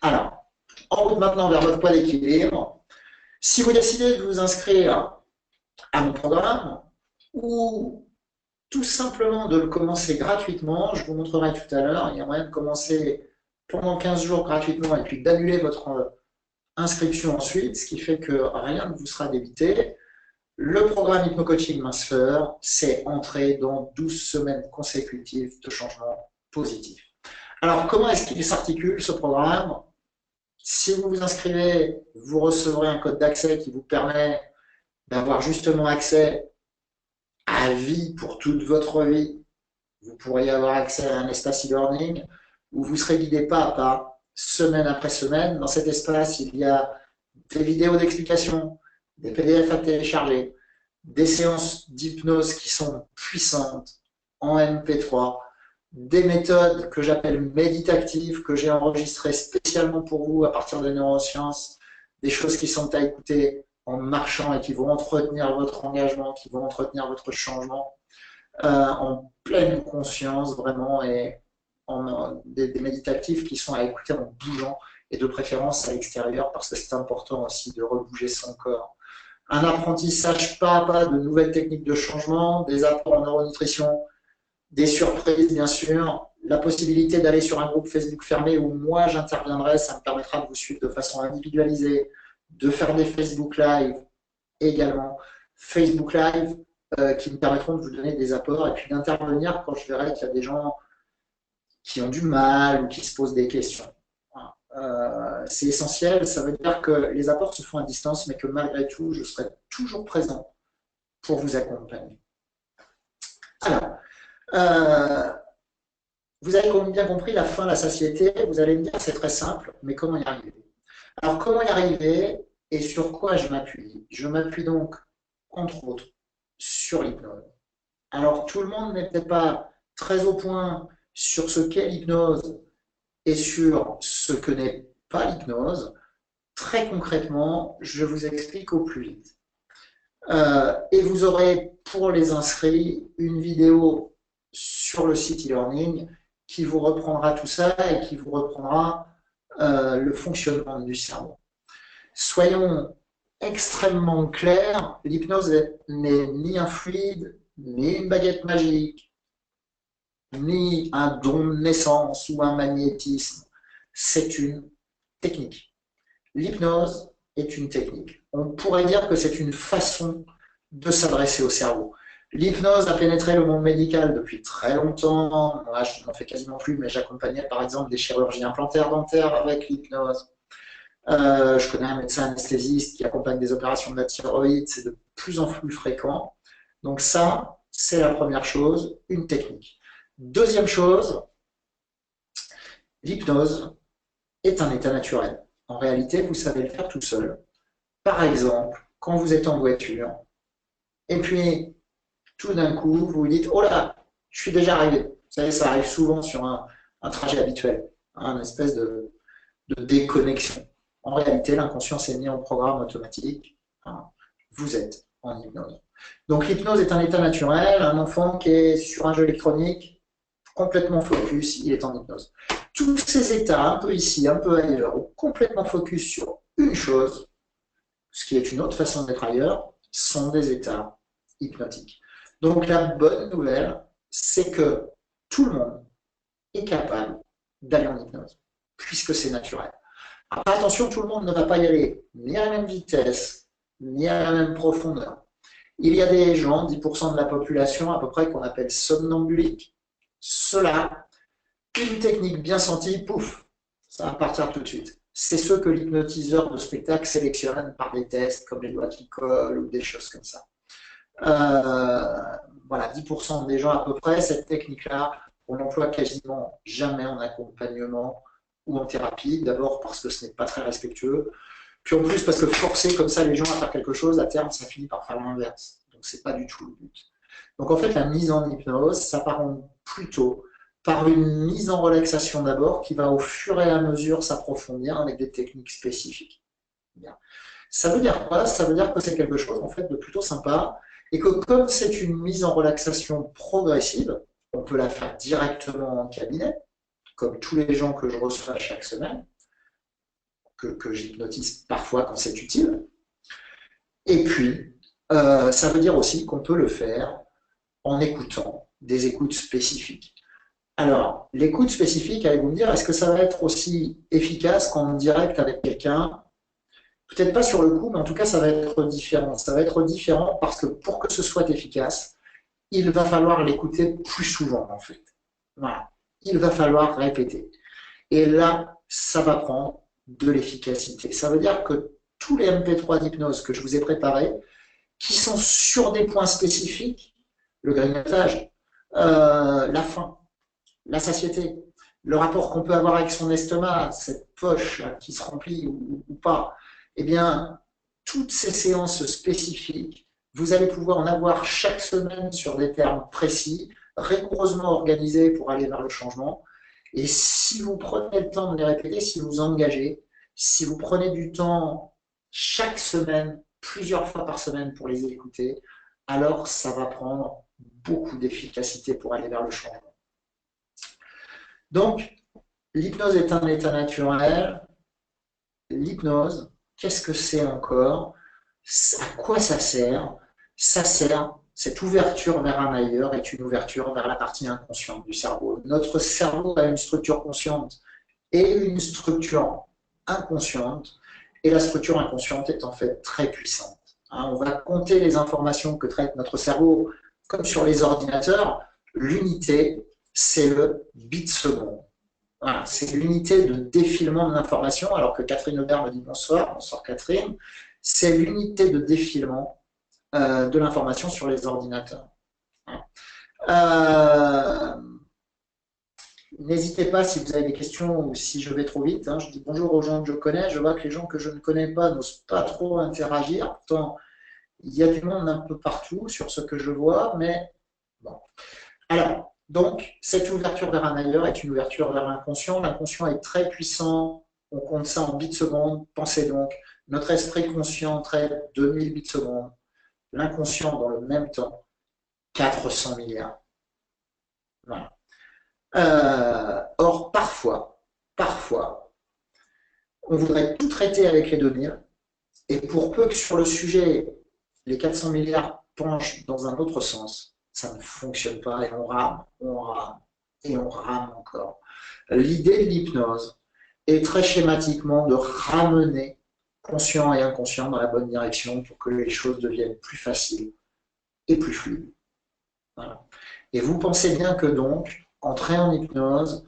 Alors, en route maintenant vers votre poids d'équilibre. Si vous décidez de vous inscrire à mon programme ou tout simplement de le commencer gratuitement, je vous montrerai tout à l'heure, il y a moyen de commencer pendant 15 jours gratuitement et puis d'annuler votre inscription ensuite, ce qui fait que rien ne vous sera débité. Le programme Hypno-Coaching Minceur, c'est entrer dans 12 semaines consécutives de changement positif. Alors, comment est-ce qu'il s'articule ce programme? Si vous vous inscrivez, vous recevrez un code d'accès qui vous permet d'avoir justement accès à vie pour toute votre vie. Vous pourrez avoir accès à un espace e-learning où vous serez guidé pas à pas, semaine après semaine. Dans cet espace, il y a des vidéos d'explication, des PDF à télécharger, des séances d'hypnose qui sont puissantes en MP3, des méthodes que j'appelle méditatives, que j'ai enregistrées spécialement pour vous à partir des neurosciences, des choses qui sont à écouter en marchant et qui vont entretenir votre engagement, qui vont entretenir votre changement, en pleine conscience vraiment, et des méditatifs qui sont à écouter en bougeant et de préférence à l'extérieur parce que c'est important aussi de rebouger son corps. Un apprentissage pas à pas de nouvelles techniques de changement, des apports en neuronutrition, des surprises bien sûr, la possibilité d'aller sur un groupe Facebook fermé où moi j'interviendrai, ça me permettra de vous suivre de façon individualisée, de faire des Facebook Live également, Facebook Live qui me permettront de vous donner des apports et puis d'intervenir quand je verrai qu'il y a des gens qui ont du mal ou qui se posent des questions. C'est essentiel, ça veut dire que les apports se font à distance, mais que malgré tout, je serai toujours présent pour vous accompagner. Alors, vous avez bien compris la faim, la satiété. Vous allez me dire c'est très simple, mais comment y arriver? Alors, comment y arriver et sur quoi je m'appuie? Je m'appuie donc, entre autres, sur l'hypnose. Alors, tout le monde n'est peut-être pas très au point sur ce qu'est l'hypnose et sur ce que n'est pas l'hypnose. Très concrètement, je vous explique au plus vite. Et vous aurez pour les inscrits une vidéo sur le site e-learning qui vous reprendra tout ça et qui vous reprendra le fonctionnement du cerveau. Soyons extrêmement clairs, l'hypnose n'est ni un fluide, ni une baguette magique, ni un don de naissance ou un magnétisme. C'est une technique. L'hypnose est une technique. On pourrait dire que c'est une façon de s'adresser au cerveau. L'hypnose a pénétré le monde médical depuis très longtemps. Moi, je n'en fais quasiment plus, mais j'accompagnais par exemple des chirurgiens plantaires dentaires avec l'hypnose. Je connais un médecin anesthésiste qui accompagne des opérations de la thyroïde. C'est de plus en plus fréquent. Donc ça, c'est la première chose, une technique. Deuxième chose, l'hypnose est un état naturel. En réalité, vous savez le faire tout seul. Par exemple, quand vous êtes en voiture, et puis tout d'un coup, vous vous dites « Oh là, je suis déjà arrivé ». Vous savez, ça arrive souvent sur un trajet habituel, une espèce de déconnexion. En réalité, l'inconscient s'est mis en programme automatique. Vous êtes en hypnose. Donc l'hypnose est un état naturel. Un enfant qui est sur un jeu électronique, complètement focus, il est en hypnose. Tous ces états, un peu ici, un peu ailleurs, ou complètement focus sur une chose, ce qui est une autre façon d'être ailleurs, sont des états hypnotiques. Donc la bonne nouvelle, c'est que tout le monde est capable d'aller en hypnose, puisque c'est naturel. Après, attention, tout le monde ne va pas y aller ni à la même vitesse, ni à la même profondeur. Il y a des gens, 10% de la population à peu près, qu'on appelle somnambuliques. Ceux-là, une technique bien sentie, pouf, ça va partir tout de suite. C'est ceux que l'hypnotiseur de spectacle sélectionne par des tests, comme les doigts qui collent ou des choses comme ça. Voilà, 10% des gens à peu près, cette technique-là, on l'emploie quasiment jamais en accompagnement ou en thérapie. D'abord parce que ce n'est pas très respectueux, puis en plus parce que forcer comme ça les gens à faire quelque chose, à terme, ça finit par faire l'inverse. Donc c'est pas du tout le but. Donc en fait, la mise en hypnose s'apparente plutôt par une mise en relaxation d'abord, qui va au fur et à mesure s'approfondir avec des techniques spécifiques. Bien. Ça veut dire quoi? Ça veut dire que c'est quelque chose en fait de plutôt sympa, et que comme c'est une mise en relaxation progressive, on peut la faire directement en cabinet, comme tous les gens que je reçois chaque semaine, que j'hypnotise parfois quand c'est utile. Et puis, ça veut dire aussi qu'on peut le faire en écoutant des écoutes spécifiques. Alors, l'écoute spécifique, allez-vous me dire, est-ce que ça va être aussi efficace qu'en direct avec quelqu'un? Peut-être pas sur le coup, mais en tout cas, ça va être différent. Ça va être différent parce que pour que ce soit efficace, il va falloir l'écouter plus souvent, en fait. Voilà. il va falloir répéter. Et là, ça va prendre de l'efficacité. Ça veut dire que tous les MP3 d'hypnose que je vous ai préparés, qui sont sur des points spécifiques, le grignotage, la faim, la satiété, le rapport qu'on peut avoir avec son estomac, cette poche là, qui se remplit ou pas, eh bien, toutes ces séances spécifiques, vous allez pouvoir en avoir chaque semaine sur des termes précis, rigoureusement organisés pour aller vers le changement. Et si vous prenez le temps de les répéter, si vous vous engagez, si vous prenez du temps chaque semaine, plusieurs fois par semaine pour les écouter, alors ça va prendre beaucoup d'efficacité pour aller vers le changement. Donc, l'hypnose est un état naturel. L'hypnose, qu'est-ce que c'est encore? À quoi ça sert? Ça sert, cette ouverture vers un ailleurs est une ouverture vers la partie inconsciente du cerveau. Notre cerveau a une structure consciente et une structure inconsciente, et la structure inconsciente est en fait très puissante. On va compter les informations que traite notre cerveau comme sur les ordinateurs. L'unité, c'est le bit seconde. Voilà, c'est l'unité de défilement de l'information, alors que Catherine Aubert me dit bonsoir, bonsoir Catherine, c'est l'unité de défilement de l'information sur les ordinateurs. N'hésitez pas si vous avez des questions ou si je vais trop vite. Je dis bonjour aux gens que je connais. Je vois que les gens que je ne connais pas n'osent pas trop interagir. Pourtant, il y a du monde un peu partout sur ce que je vois, mais bon. Alors, donc, cette ouverture vers un ailleurs est une ouverture vers l'inconscient. L'inconscient est très puissant. On compte ça en bits secondes. Pensez donc, notre esprit conscient traite 2000 bits secondes. L'inconscient, dans le même temps, 400 milliards. Voilà. Or, parfois, on voudrait tout traiter avec les 2000, et pour peu que sur le sujet, les 400 milliards penchent dans un autre sens, ça ne fonctionne pas et on rame et on rame encore. L'idée de l'hypnose est très schématiquement de ramener conscient et inconscient dans la bonne direction pour que les choses deviennent plus faciles et plus fluides. Voilà. Et vous pensez bien que donc, entrer en hypnose,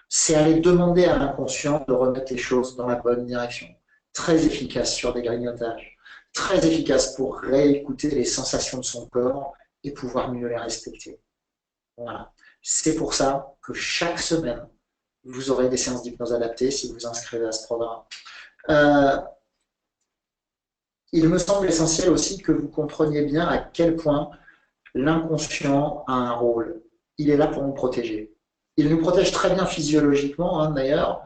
c'est aller demander à l'inconscient de remettre les choses dans la bonne direction. Très efficace sur des grignotages, très efficace pour réécouter les sensations de son corps et pouvoir mieux les respecter. Voilà. C'est pour ça que chaque semaine, vous aurez des séances d'hypnose adaptées si vous vous inscrivez à ce programme. Il me semble essentiel aussi que vous compreniez bien à quel point l'inconscient a un rôle. Il est là pour nous protéger. Il nous protège très bien physiologiquement, d'ailleurs.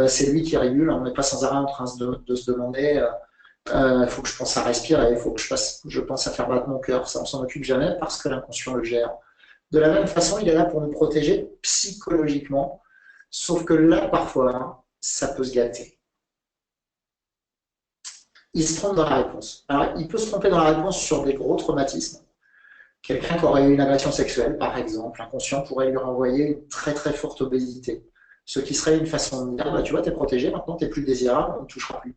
C'est lui qui régule. On n'est pas sans arrêt en train de se demander il faut que je pense à respirer, il faut que je pense à faire battre mon cœur. Ça, on s'en occupe jamais parce que l'inconscient le gère. De la même façon, il est là pour nous protéger psychologiquement. Sauf que là, parfois, ça peut se gâter. Il se trompe dans la réponse. Alors, il peut se tromper dans la réponse sur des gros traumatismes. Quelqu'un qui aurait eu une agression sexuelle, par exemple, l'inconscient pourrait lui renvoyer une très très forte obésité. Ce qui serait une façon de dire, bah, tu vois, tu es protégé, maintenant tu n'es plus désirable, on ne touchera plus.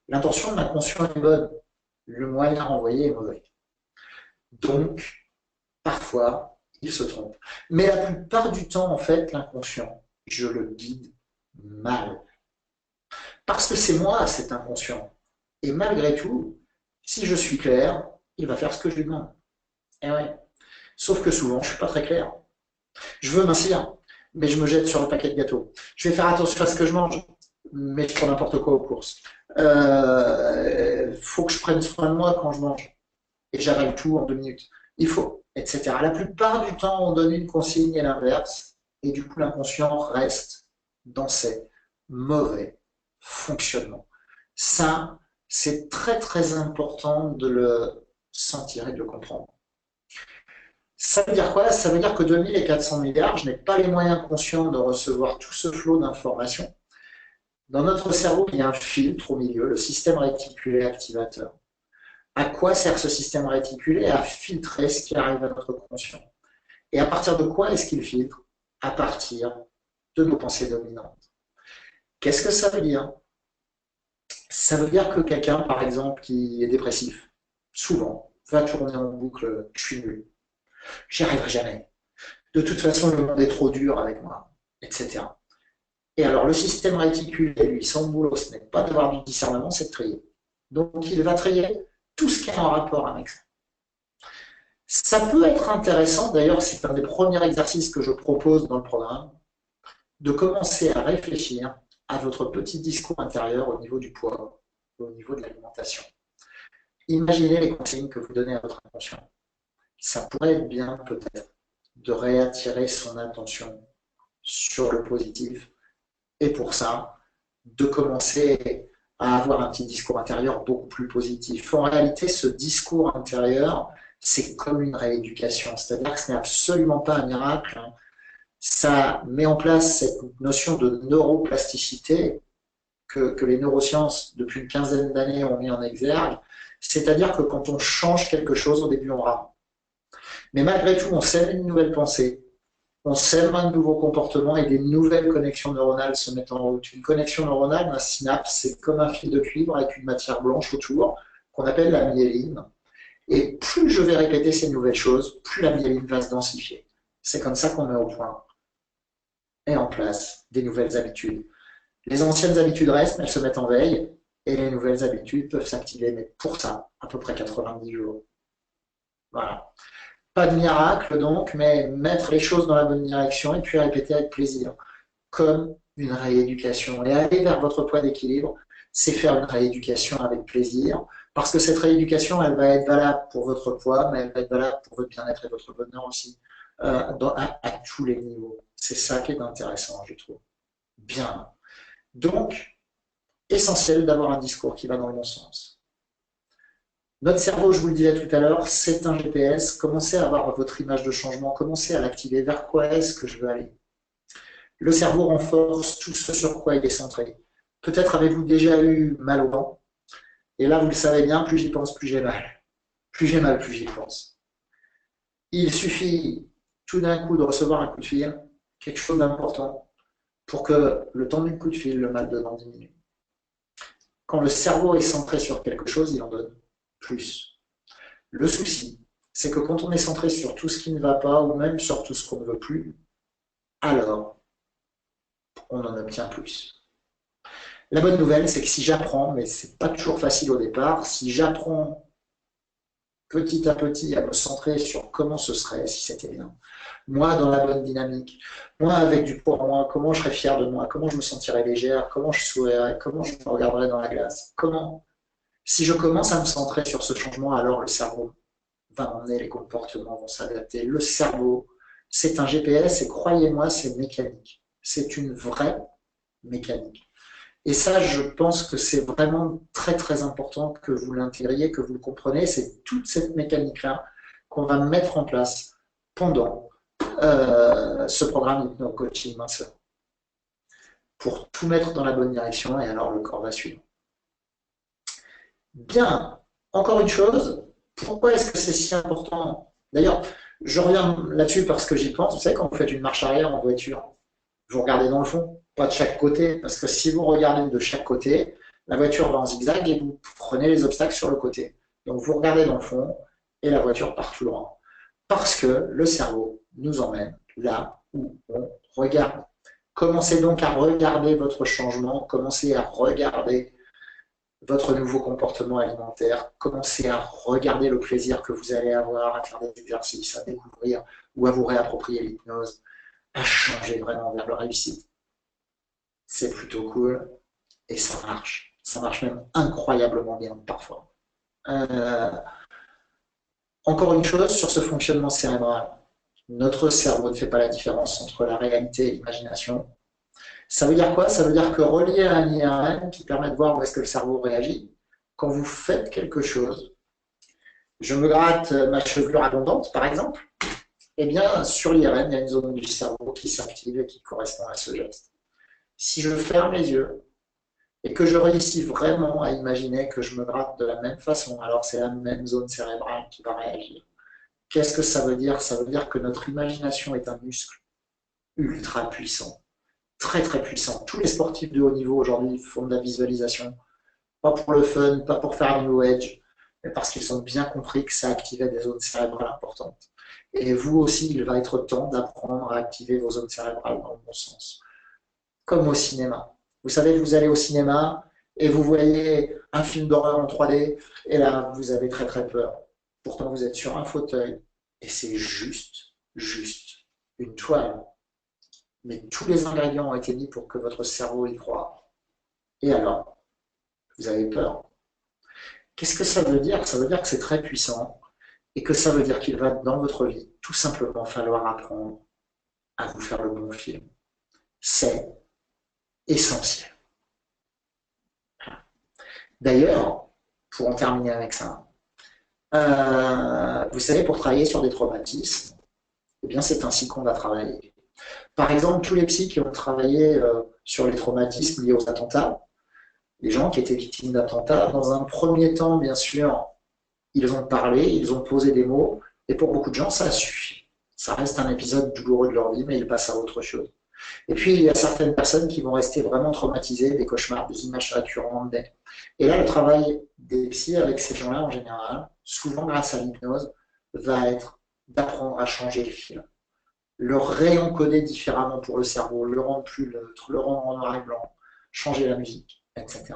L'intention de l'inconscient est bonne, le moyen renvoyé est mauvais. Donc, parfois, il se trompe. Mais la plupart du temps, en fait, l'inconscient, je le guide mal. Parce que c'est moi, cet inconscient. Et malgré tout, si je suis clair, il va faire ce que je lui demande. Et ouais. Sauf que souvent, je ne suis pas très clair. Je veux mincir, mais je me jette sur le paquet de gâteaux. Je vais faire attention à ce que je mange, mais je prends n'importe quoi aux courses. Faut que je prenne soin de moi quand je mange. Et j'avale tout en 2 minutes. Il faut, etc. La plupart du temps, on donne une consigne et l'inverse. Et du coup, l'inconscient reste dans ses mauvais fonctionnements. Ça, c'est très très important de le sentir et de le comprendre. Ça veut dire quoi? Ça veut dire que 2000 et 400 milliards, je n'ai pas les moyens conscients de recevoir tout ce flot d'informations. Dans notre cerveau, il y a un filtre au milieu, le système réticulé activateur. À quoi sert ce système réticulé? À filtrer ce qui arrive à notre conscient. Et à partir de quoi est-ce qu'il filtre? À partir de nos pensées dominantes. Qu'est-ce que ça veut dire? Ça veut dire que quelqu'un, par exemple, qui est dépressif, souvent, va tourner en boucle, je suis nul, j'y arriverai jamais. De toute façon, le monde est trop dur avec moi, etc. Et alors, le système réticulé, lui, son boulot, ce n'est pas d'avoir du discernement, c'est de trier. Donc, il va trier tout ce qui est en rapport avec ça. Ça peut être intéressant, d'ailleurs, c'est un des premiers exercices que je propose dans le programme, de commencer à réfléchir à votre petit discours intérieur au niveau du poids, au niveau de l'alimentation. Imaginez les consignes que vous donnez à votre inconscient. Ça pourrait être bien, peut-être, de réattirer son attention sur le positif. Et pour ça, de commencer à avoir un petit discours intérieur beaucoup plus positif. En réalité, ce discours intérieur, c'est comme une rééducation. C'est-à-dire que ce n'est absolument pas un miracle. Ça met en place cette notion de neuroplasticité que les neurosciences, depuis une quinzaine d'années, ont mis en exergue. C'est-à-dire que quand on change quelque chose, au début, on rame. Mais malgré tout, on sème une nouvelle pensée, on sème un nouveau comportement et des nouvelles connexions neuronales se mettent en route. Une connexion neuronale, un synapse, c'est comme un fil de cuivre avec une matière blanche autour, qu'on appelle la myéline. Et plus je vais répéter ces nouvelles choses, plus la myéline va se densifier. C'est comme ça qu'on met au point et en place des nouvelles habitudes. Les anciennes habitudes restent, mais elles se mettent en veille, et les nouvelles habitudes peuvent s'activer, mais pour ça, à peu près 90 jours. Voilà. Pas de miracle donc, mais mettre les choses dans la bonne direction et puis répéter avec plaisir, comme une rééducation. Et aller vers votre point d'équilibre, c'est faire une rééducation avec plaisir, parce que cette rééducation, elle va être valable pour votre poids, mais elle va être valable pour votre bien-être et votre bonheur aussi, à tous les niveaux. C'est ça qui est intéressant, je trouve. Bien. Donc, essentiel d'avoir un discours qui va dans le bon sens. Notre cerveau, je vous le disais tout à l'heure, c'est un GPS. Commencez à avoir votre image de changement, commencez à l'activer. Vers quoi est-ce que je veux aller? Le cerveau renforce tout ce sur quoi il est centré. Peut-être avez-vous déjà eu mal au ventre. Et là, vous le savez bien, plus j'y pense, plus j'ai mal. Plus j'ai mal, plus j'y pense. Il suffit tout d'un coup de recevoir un coup de fil, quelque chose d'important, pour que le temps du coup de fil, le mal dedans diminue. Quand le cerveau est centré sur quelque chose, il en donne plus. Le souci, c'est que quand on est centré sur tout ce qui ne va pas, ou même sur tout ce qu'on ne veut plus, alors on en obtient plus. La bonne nouvelle, c'est que si j'apprends, mais ce n'est pas toujours facile au départ, si j'apprends petit à petit à me centrer sur comment ce serait si c'était bien, moi dans la bonne dynamique, moi avec du poids en moi, comment je serais fier de moi, comment je me sentirais légère, comment je sourirais, comment je me regarderais dans la glace, comment. Si je commence à me centrer sur ce changement, alors le cerveau va emmener, les comportements vont s'adapter. Le cerveau, c'est un GPS et croyez-moi, c'est mécanique. C'est une vraie mécanique. Et ça, je pense que c'est vraiment très très important que vous l'intégriez, que vous le compreniez. C'est toute cette mécanique-là qu'on va mettre en place pendant ce programme hypno-coaching minceur pour tout mettre dans la bonne direction et alors le corps va suivre. Bien, encore une chose, pourquoi est-ce que c'est si important? D'ailleurs, je reviens là-dessus parce que j'y pense. Vous savez, quand vous faites une marche arrière en voiture, vous regardez dans le fond, pas de chaque côté, parce que si vous regardez de chaque côté, la voiture va en zigzag et vous prenez les obstacles sur le côté. Donc vous regardez dans le fond et la voiture part tout droit. Parce que le cerveau nous emmène là où on regarde. Commencez donc à regarder votre changement, commencez à regarder votre nouveau comportement alimentaire, commencez à regarder le plaisir que vous allez avoir à faire des exercices, à découvrir ou à vous réapproprier l'hypnose, à changer vraiment vers la réussite. C'est plutôt cool et ça marche. Ça marche même incroyablement bien parfois. Encore une chose sur ce fonctionnement cérébral. Notre cerveau ne fait pas la différence entre la réalité et l'imagination. Ça veut dire quoi? Ça veut dire que relié à un IRM qui permet de voir où est-ce que le cerveau réagit, quand vous faites quelque chose, je me gratte ma chevelure abondante, par exemple, eh bien, sur l'IRM, il y a une zone du cerveau qui s'active et qui correspond à ce geste. Si je ferme les yeux et que je réussis vraiment à imaginer que je me gratte de la même façon, alors c'est la même zone cérébrale qui va réagir. Qu'est-ce que ça veut dire? Ça veut dire que notre imagination est un muscle ultra puissant, très très puissant. Tous les sportifs de haut niveau aujourd'hui font de la visualisation, pas pour le fun, pas pour faire un new age, mais parce qu'ils ont bien compris que ça activait des zones cérébrales importantes. Et vous aussi, il va être temps d'apprendre à activer vos zones cérébrales dans le bon sens. Comme au cinéma. Vous savez, vous allez au cinéma et vous voyez un film d'horreur en 3D et là, vous avez très très peur. Pourtant, vous êtes sur un fauteuil et c'est juste une toile. Mais tous les ingrédients ont été mis pour que votre cerveau y croie. Et alors, vous avez peur. Qu'est-ce que ça veut dire? Ça veut dire que c'est très puissant et que ça veut dire qu'il va dans votre vie tout simplement falloir apprendre à vous faire le bon film. C'est essentiel. D'ailleurs, pour en terminer avec ça, vous savez, pour travailler sur des traumatismes, eh bien, c'est ainsi qu'on va travailler. Par exemple, tous les psys qui ont travaillé sur les traumatismes liés aux attentats, les gens qui étaient victimes d'attentats, dans un premier temps, bien sûr, ils ont parlé, ils ont posé des mots, et pour beaucoup de gens, ça suffit. Ça reste un épisode douloureux de leur vie, mais ils passent à autre chose. Et puis, il y a certaines personnes qui vont rester vraiment traumatisées, des cauchemars, des images récurrentes. Et là, le travail des psys avec ces gens-là, en général, souvent grâce à l'hypnose, va être d'apprendre à changer le fil, le réencoder différemment pour le cerveau, le rendre plus neutre, le rendre en noir et blanc, changer la musique, etc.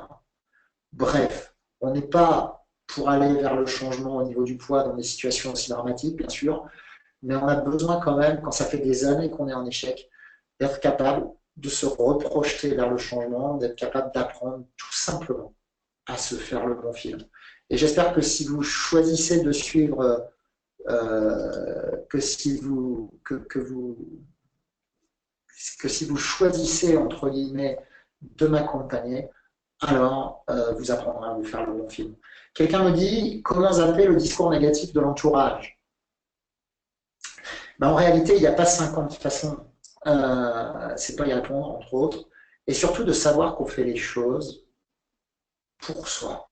Bref, on n'est pas pour aller vers le changement au niveau du poids dans des situations aussi dramatiques, bien sûr, mais on a besoin quand même, quand ça fait des années qu'on est en échec, d'être capable de se reprojeter vers le changement, d'être capable d'apprendre tout simplement à se faire le bon film. Et j'espère que si vous choisissez de suivre, que si vous choisissez, entre guillemets, de m'accompagner, alors vous apprendrez à vous faire le bon film. Quelqu'un me dit, comment zapper le discours négatif de l'entourage? Ben, en réalité, il n'y a pas 50 façons. C'est pas y répondre, entre autres. Et surtout de savoir qu'on fait les choses pour soi.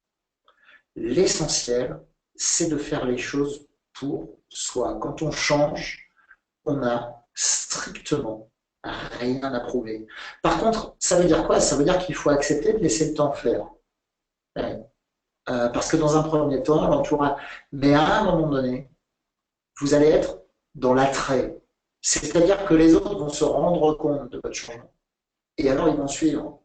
L'essentiel, c'est de faire les choses pour soi. Quand on change, on n'a strictement rien à prouver. Par contre, ça veut dire quoi? Ça veut dire qu'il faut accepter de laisser le temps faire. Ouais. Parce que dans un premier temps, l'entourage. Mais à un moment donné, vous allez être dans l'attrait. C'est-à-dire que les autres vont se rendre compte de votre changement. Et alors, ils vont suivre.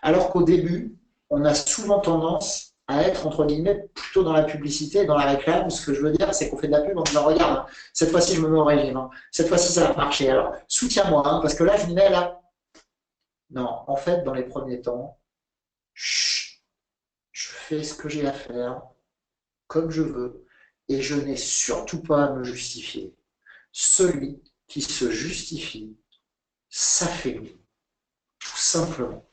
Alors qu'au début, on a souvent tendance à être, entre guillemets, plutôt dans la publicité, dans la réclame. Ce que je veux dire, c'est qu'on fait de la pub en disant, regarde, cette fois-ci, je me mets au régime. Hein. Cette fois-ci, ça va marcher. Alors, soutiens-moi, hein, parce que là, je m'y mets là. Non, en fait, dans les premiers temps, je fais ce que j'ai à faire, comme je veux, et je n'ai surtout pas à me justifier. Celui qui se justifie s'affaiblit, tout simplement.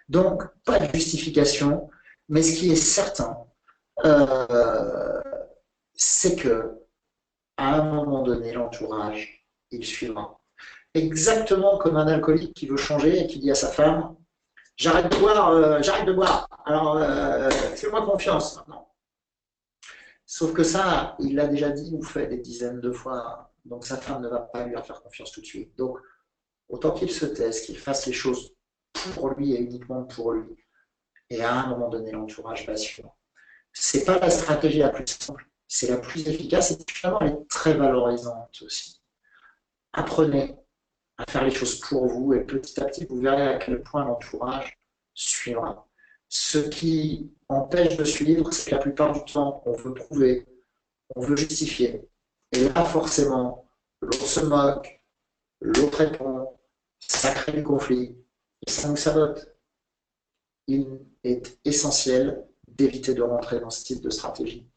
Donc, pas de justification, mais ce qui est certain, euh, c'est que à un moment donné, l'entourage, il suivra. Exactement comme un alcoolique qui veut changer et qui dit à sa femme, j'arrête de boire, j'arrête de boire. Alors, fais-moi confiance maintenant. Sauf que ça, il l'a déjà dit ou fait des dizaines de fois, donc sa femme ne va pas lui faire confiance tout de suite. Donc, autant qu'il se taise, qu'il fasse les choses pour lui et uniquement pour lui. Et à un moment donné, l'entourage va suivre. C'est pas la stratégie la plus simple, c'est la plus efficace et finalement elle est très valorisante aussi. Apprenez à faire les choses pour vous et petit à petit vous verrez à quel point l'entourage suivra. Ce qui empêche de suivre, c'est que la plupart du temps, on veut prouver, on veut justifier. Et là, forcément, l'autre se moque, l'autre répond, ça crée du conflit, et ça nous sabote. Il est essentiel d'éviter de rentrer dans ce type de stratégie.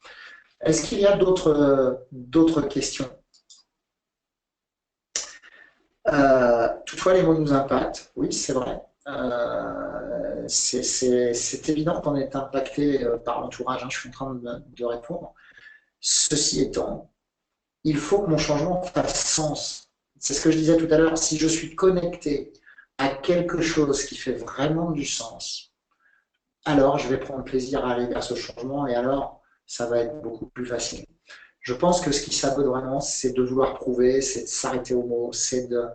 Est-ce qu'il y a d'autres questions? Toutefois, les mots nous impactent. Oui, c'est vrai. C'est évident qu'on est impacté par l'entourage. Hein, je suis en train de répondre. Ceci étant, il faut que mon changement fasse sens. C'est ce que je disais tout à l'heure. Si je suis connecté à quelque chose qui fait vraiment du sens, alors je vais prendre plaisir à aller vers ce changement et alors ça va être beaucoup plus facile. Je pense que ce qui sabote vraiment, c'est de vouloir prouver, c'est de s'arrêter au mot, c'est de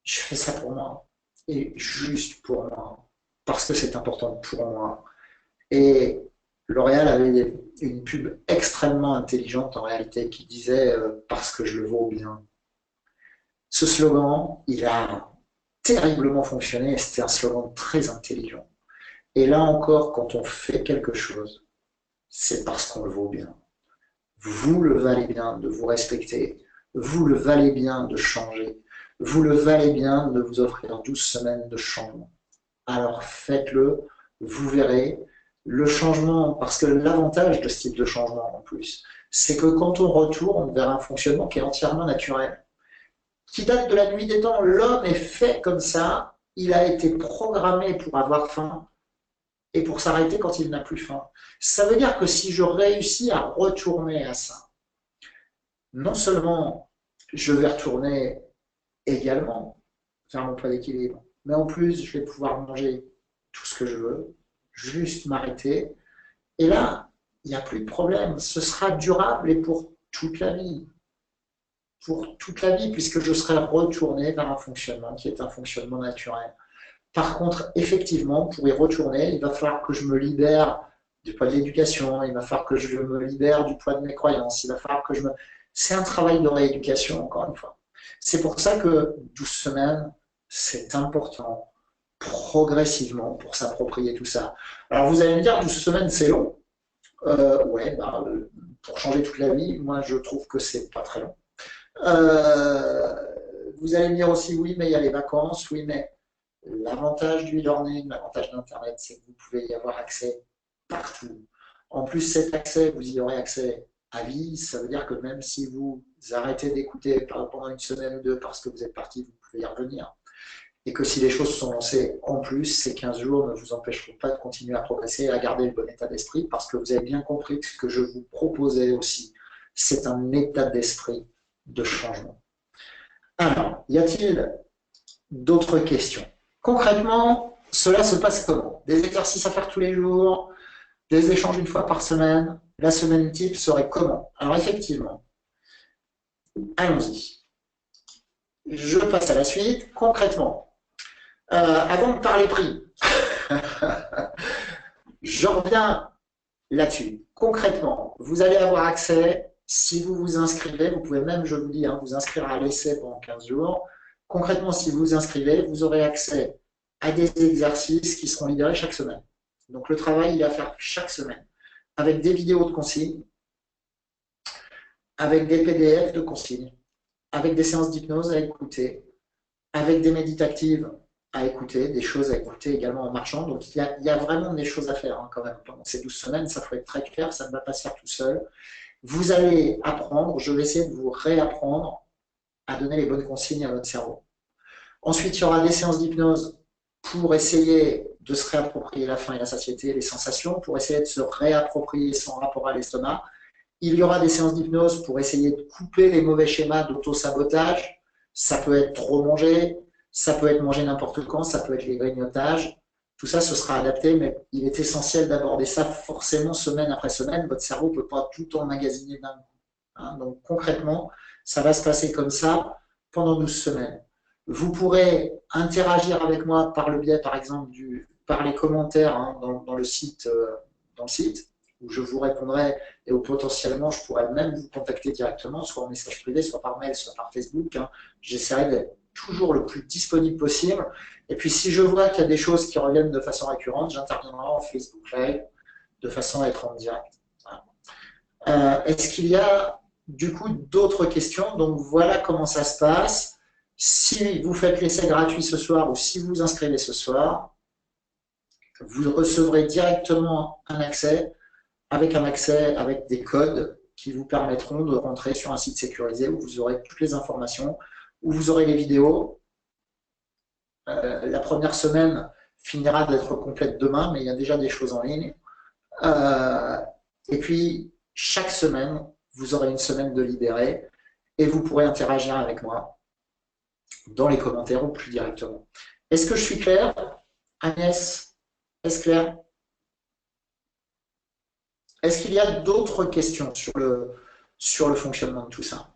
je fais ça pour moi et juste pour moi, parce que c'est important pour moi. Et L'Oréal avait une pub extrêmement intelligente en réalité qui disait parce que je le vaux bien. Ce slogan, il a terriblement fonctionné et c'était un slogan très intelligent. Et là encore, quand on fait quelque chose, c'est parce qu'on le vaut bien. Vous le valez bien de vous respecter. Vous le valez bien de changer. Vous le valez bien de vous offrir 12 semaines de changement. Alors faites-le, vous verrez le changement, parce que l'avantage de ce type de changement en plus, c'est que quand on retourne vers un fonctionnement qui est entièrement naturel, qui date de la nuit des temps, l'homme est fait comme ça, il a été programmé pour avoir faim et pour s'arrêter quand il n'a plus faim. Ça veut dire que si je réussis à retourner à ça, non seulement je vais retourner également vers mon poids d'équilibre, mais en plus je vais pouvoir manger tout ce que je veux, juste m'arrêter. Et là, il n'y a plus de problème. Ce sera durable et pour toute la vie. Pour toute la vie, puisque je serai retourné vers un fonctionnement qui est un fonctionnement naturel. Par contre, effectivement, pour y retourner, il va falloir que je me libère du poids de l'éducation, il va falloir que je me libère du poids de mes croyances, il va falloir que je me... C'est un travail de rééducation, encore une fois. C'est pour ça que 12 semaines, c'est important, progressivement, pour s'approprier tout ça. Alors vous allez me dire, 12 semaines, c'est long. Ouais, bah, pour changer toute la vie, moi je trouve que c'est pas très long. Euh, Vous allez me dire aussi, oui, mais il y a les vacances, oui, mais l'avantage du e-learning, l'avantage d'Internet, c'est que vous pouvez y avoir accès partout. En plus, cet accès, vous y aurez accès à vie. Ça veut dire que même si vous arrêtez d'écouter pendant une semaine ou deux parce que vous êtes parti, vous pouvez y revenir. Et que si les choses sont lancées en plus, ces 15 jours ne vous empêcheront pas de continuer à progresser et à garder le bon état d'esprit parce que vous avez bien compris que ce que je vous proposais aussi, c'est un état d'esprit de changement. Alors, y a-t-il d'autres questions? Concrètement, cela se passe comment? Des exercices à faire tous les jours, des échanges une fois par semaine. La semaine type serait comment? Alors effectivement, allons-y. Je passe à la suite. Concrètement, avant de parler prix, je reviens là-dessus. Concrètement, vous allez avoir accès, si vous vous inscrivez, vous pouvez même, je vous dis, vous inscrire à l'essai pendant 15 jours. Concrètement, si vous vous inscrivez, vous aurez accès à des exercices qui seront libérés chaque semaine. Donc le travail, il est à faire chaque semaine, avec des vidéos de consignes, avec des PDF de consignes, avec des séances d'hypnose à écouter, avec des méditatives à écouter, des choses à écouter également en marchant. Donc il y a vraiment des choses à faire quand même. Pendant ces 12 semaines, ça faut être très clair, ça ne va pas se faire tout seul. Vous allez apprendre, je vais essayer de vous réapprendre à donner les bonnes consignes à votre cerveau. Ensuite, il y aura des séances d'hypnose pour essayer de se réapproprier la faim et la satiété, les sensations, pour essayer de se réapproprier son rapport à l'estomac. Il y aura des séances d'hypnose pour essayer de couper les mauvais schémas d'auto-sabotage. Ça peut être trop manger, ça peut être manger n'importe quand, ça peut être les grignotages. Tout ça, ce sera adapté, mais il est essentiel d'aborder ça forcément semaine après semaine. Votre cerveau ne peut pas tout emmagasiner d'un coup. Donc concrètement, ça va se passer comme ça pendant 12 semaines. Vous pourrez interagir avec moi par le biais, par exemple, par les commentaires dans le site, où je vous répondrai et où potentiellement je pourrais même vous contacter directement, soit en message privé, soit par mail, soit par Facebook. J'essaierai d'être toujours le plus disponible possible. Et puis si je vois qu'il y a des choses qui reviennent de façon récurrente, j'interviendrai en Facebook Live de façon à être en direct. Est-ce qu'il y a du coup d'autres questions? Donc voilà comment ça se passe. Si vous faites l'essai gratuit ce soir ou si vous vous inscrivez ce soir, vous recevrez directement un accès avec des codes qui vous permettront de rentrer sur un site sécurisé où vous aurez toutes les informations, où vous aurez les vidéos. La première semaine finira d'être complète demain, mais il y a déjà des choses en ligne. Et puis, chaque semaine, vous aurez une semaine de libéré et vous pourrez interagir avec moi dans les commentaires ou plus directement. Est-ce que je suis clair? Agnès, est-ce clair? Est-ce qu'il y a d'autres questions sur le fonctionnement de tout ça?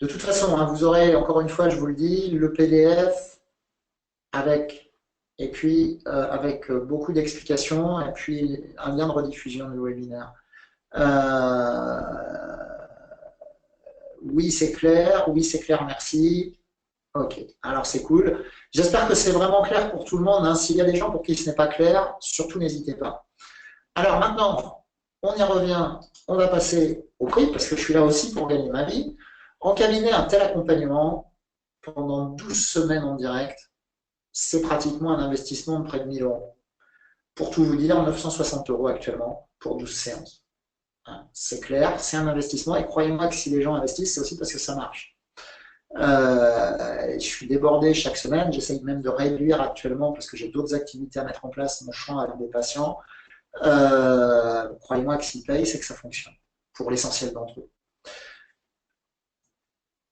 De toute façon, vous aurez, encore une fois, je vous le dis, le PDF avec et puis avec beaucoup d'explications, et puis un lien de rediffusion du webinaire. Euh, oui, c'est clair, merci. Ok, alors c'est cool. J'espère que c'est vraiment clair pour tout le monde, hein. S'il y a des gens pour qui ce n'est pas clair, surtout n'hésitez pas. Alors maintenant, on y revient, on va passer au prix, parce que je suis là aussi pour gagner ma vie. En cabinet, un tel accompagnement, pendant 12 semaines en direct, c'est pratiquement un investissement de près de 1000 euros. Pour tout vous dire, 960 euros actuellement pour 12 séances. Hein, c'est clair, c'est un investissement, et croyez-moi que si les gens investissent, c'est aussi parce que ça marche. Je suis débordé chaque semaine, j'essaye même de réduire actuellement parce que j'ai d'autres activités à mettre en place, mon champ avec des patients. Croyez-moi que s'ils payent, c'est que ça fonctionne, pour l'essentiel d'entre eux.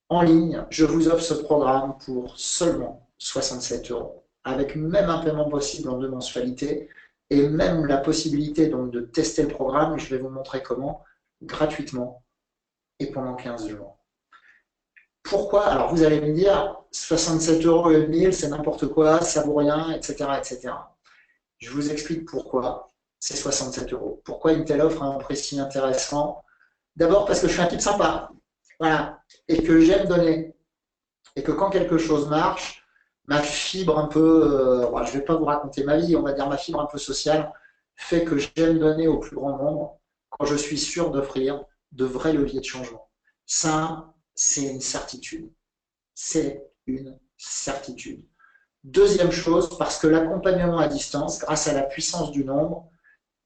En ligne, je vous offre ce programme pour seulement 67 euros, avec même un paiement possible en 2 mensualités, et même la possibilité donc de tester le programme, je vais vous montrer comment, gratuitement, et pendant 15 jours. Pourquoi? Alors vous allez me dire, 67 euros et 1000, c'est n'importe quoi, ça vaut rien, etc., etc. Je vous explique pourquoi c'est 67 euros. Pourquoi une telle offre a un prix si intéressant? D'abord parce que je suis un type sympa, voilà, et que j'aime donner, et que quand quelque chose marche, ma fibre un peu, je ne vais pas vous raconter ma vie, on va dire ma fibre un peu sociale, fait que j'aime donner au plus grand nombre quand je suis sûr d'offrir de vrais leviers de changement. Ça, c'est une certitude. C'est une certitude. Deuxième chose, parce que l'accompagnement à distance, grâce à la puissance du nombre,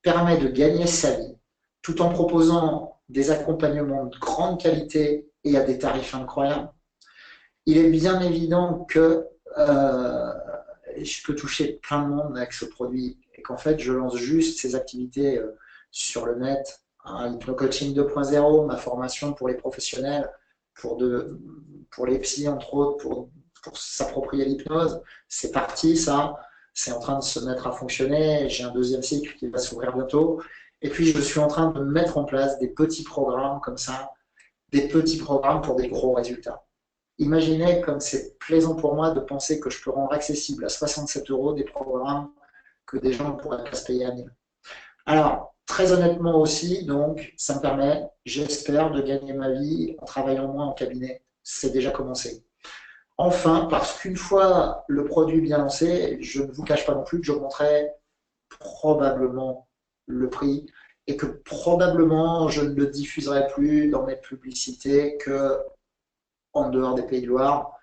permet de gagner sa vie, tout en proposant des accompagnements de grande qualité et à des tarifs incroyables. Il est bien évident que je peux toucher plein de monde avec ce produit et qu'en fait, je lance juste ces activités sur le net, hein, Hypnocoaching 2.0, ma formation pour les professionnels, pour les psys, entre autres, pour s'approprier l'hypnose. C'est parti, ça. C'est en train de se mettre à fonctionner. J'ai un deuxième cycle qui va s'ouvrir bientôt. Et puis, je suis en train de mettre en place des petits programmes comme ça, des petits programmes pour des gros résultats. Imaginez comme c'est plaisant pour moi de penser que je peux rendre accessible à 67 euros des programmes que des gens ne pourraient pas se payer à 1000. Alors, très honnêtement aussi, donc, ça me permet, j'espère, de gagner ma vie en travaillant moins en cabinet. C'est déjà commencé. Enfin, parce qu'une fois le produit bien lancé, je ne vous cache pas non plus que j'augmenterai probablement le prix et que probablement je ne le diffuserai plus dans mes publicités que en dehors des Pays de Loire,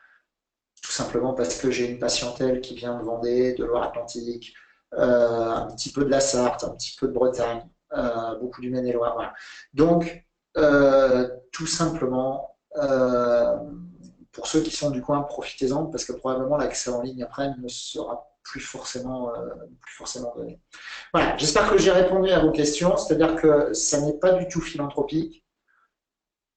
tout simplement parce que j'ai une patientèle qui vient de Vendée, de Loire-Atlantique, un petit peu de la Sarthe, un petit peu de Bretagne, beaucoup du Maine-et-Loire. Voilà. Donc, tout simplement, pour ceux qui sont du coin, profitez-en, parce que probablement l'accès en ligne après ne sera plus forcément donné. Voilà, j'espère que j'ai répondu à vos questions, c'est-à-dire que ça n'est pas du tout philanthropique,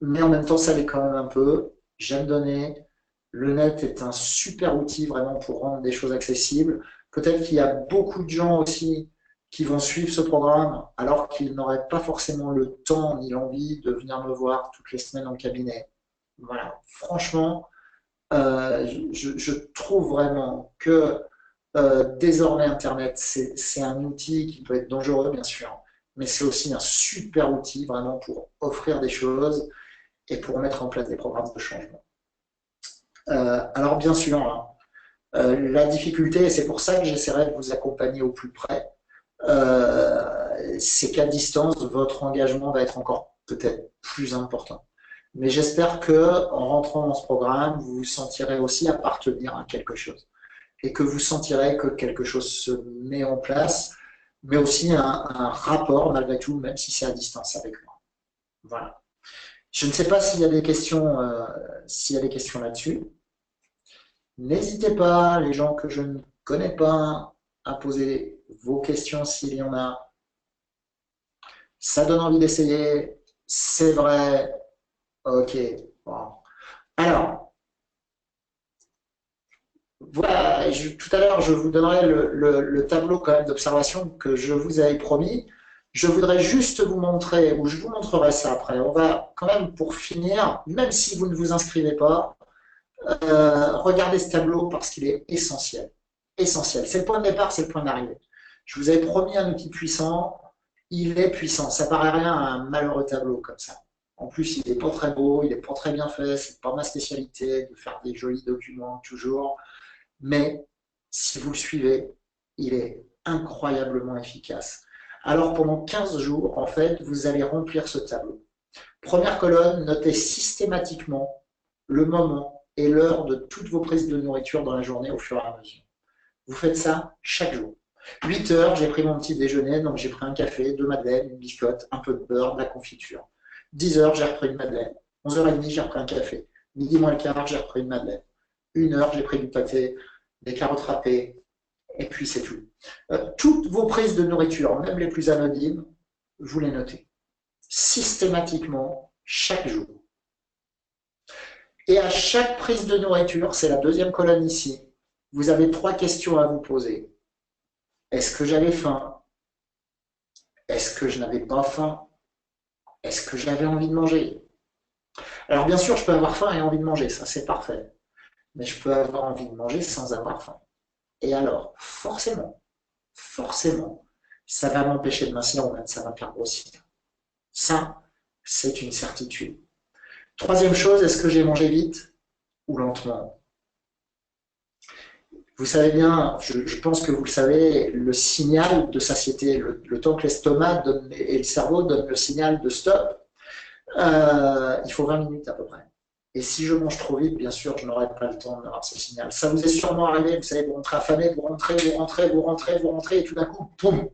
mais en même temps, ça l'est quand même un peu. J'aime donner. Le net est un super outil vraiment pour rendre des choses accessibles. Peut-être qu'il y a beaucoup de gens aussi qui vont suivre ce programme alors qu'ils n'auraient pas forcément le temps ni l'envie de venir me voir toutes les semaines en cabinet. Voilà. Franchement, je trouve vraiment que désormais Internet, c'est un outil qui peut être dangereux, bien sûr, mais c'est aussi un super outil vraiment pour offrir des choses et pour mettre en place des programmes de changement. Alors bien sûr, hein, la difficulté, et c'est pour ça que j'essaierai de vous accompagner au plus près, c'est qu'à distance, votre engagement va être encore peut-être plus important. Mais j'espère que en rentrant dans ce programme, vous vous sentirez aussi appartenir à quelque chose et que vous sentirez que quelque chose se met en place, mais aussi un rapport malgré tout, même si c'est à distance avec moi. Voilà. Je ne sais pas s'il y a des questions, là-dessus. N'hésitez pas, les gens que je ne connais pas, à poser vos questions s'il y en a. Ça donne envie d'essayer, c'est vrai. Ok, bon. Alors, voilà, tout à l'heure, je vous donnerai le tableau quand même d'observation que je vous avais promis. Je voudrais juste vous montrer, ou je vous montrerai ça après. On va quand même, pour finir, même si vous ne vous inscrivez pas, regardez ce tableau parce qu'il est essentiel. essentiel. C'est le point de départ, c'est le point d'arrivée. Je vous avais promis un outil puissant, il est puissant. Ça paraît rien à un malheureux tableau comme ça. En plus, il n'est pas très beau, il n'est pas très bien fait, c'est pas ma spécialité de faire des jolis documents toujours. Mais si vous le suivez, il est incroyablement efficace. Alors pendant 15 jours, en fait, vous allez remplir ce tableau. Première colonne, notez systématiquement le moment et l'heure de toutes vos prises de nourriture dans la journée au fur et à mesure. Vous faites ça chaque jour. 8 heures, j'ai pris mon petit déjeuner, donc j'ai pris un café, 2 madeleines, une biscotte, un peu de beurre, de la confiture. 10 heures, j'ai repris une madeleine. 11h30, j'ai repris un café. Midi moins le quart, j'ai repris une madeleine. 1 heure, j'ai pris du pâté, des carottes râpées, et puis c'est tout. Toutes vos prises de nourriture, même les plus anodines, vous les notez systématiquement chaque jour. Et à chaque prise de nourriture, c'est la deuxième colonne ici, vous avez 3 questions à vous poser. Est-ce que j'avais faim? Est-ce que je n'avais pas faim? Est-ce que j'avais envie de manger? Alors bien sûr, je peux avoir faim et envie de manger, ça c'est parfait. Mais je peux avoir envie de manger sans avoir faim. Et alors, forcément, ça va m'empêcher de mincir ou même ça va me faire grossir. Ça, c'est une certitude. Troisième chose, est-ce que j'ai mangé vite ou lentement? Vous savez bien, je pense que vous le savez, le signal de satiété, le temps que l'estomac et le cerveau donnent le signal de stop, il faut 20 minutes à peu près. Et si je mange trop vite, bien sûr, je n'aurai pas le temps d'avoir ce signal. Ça vous est sûrement arrivé, vous savez, vous rentrez affamé, vous rentrez, et tout d'un coup, boum,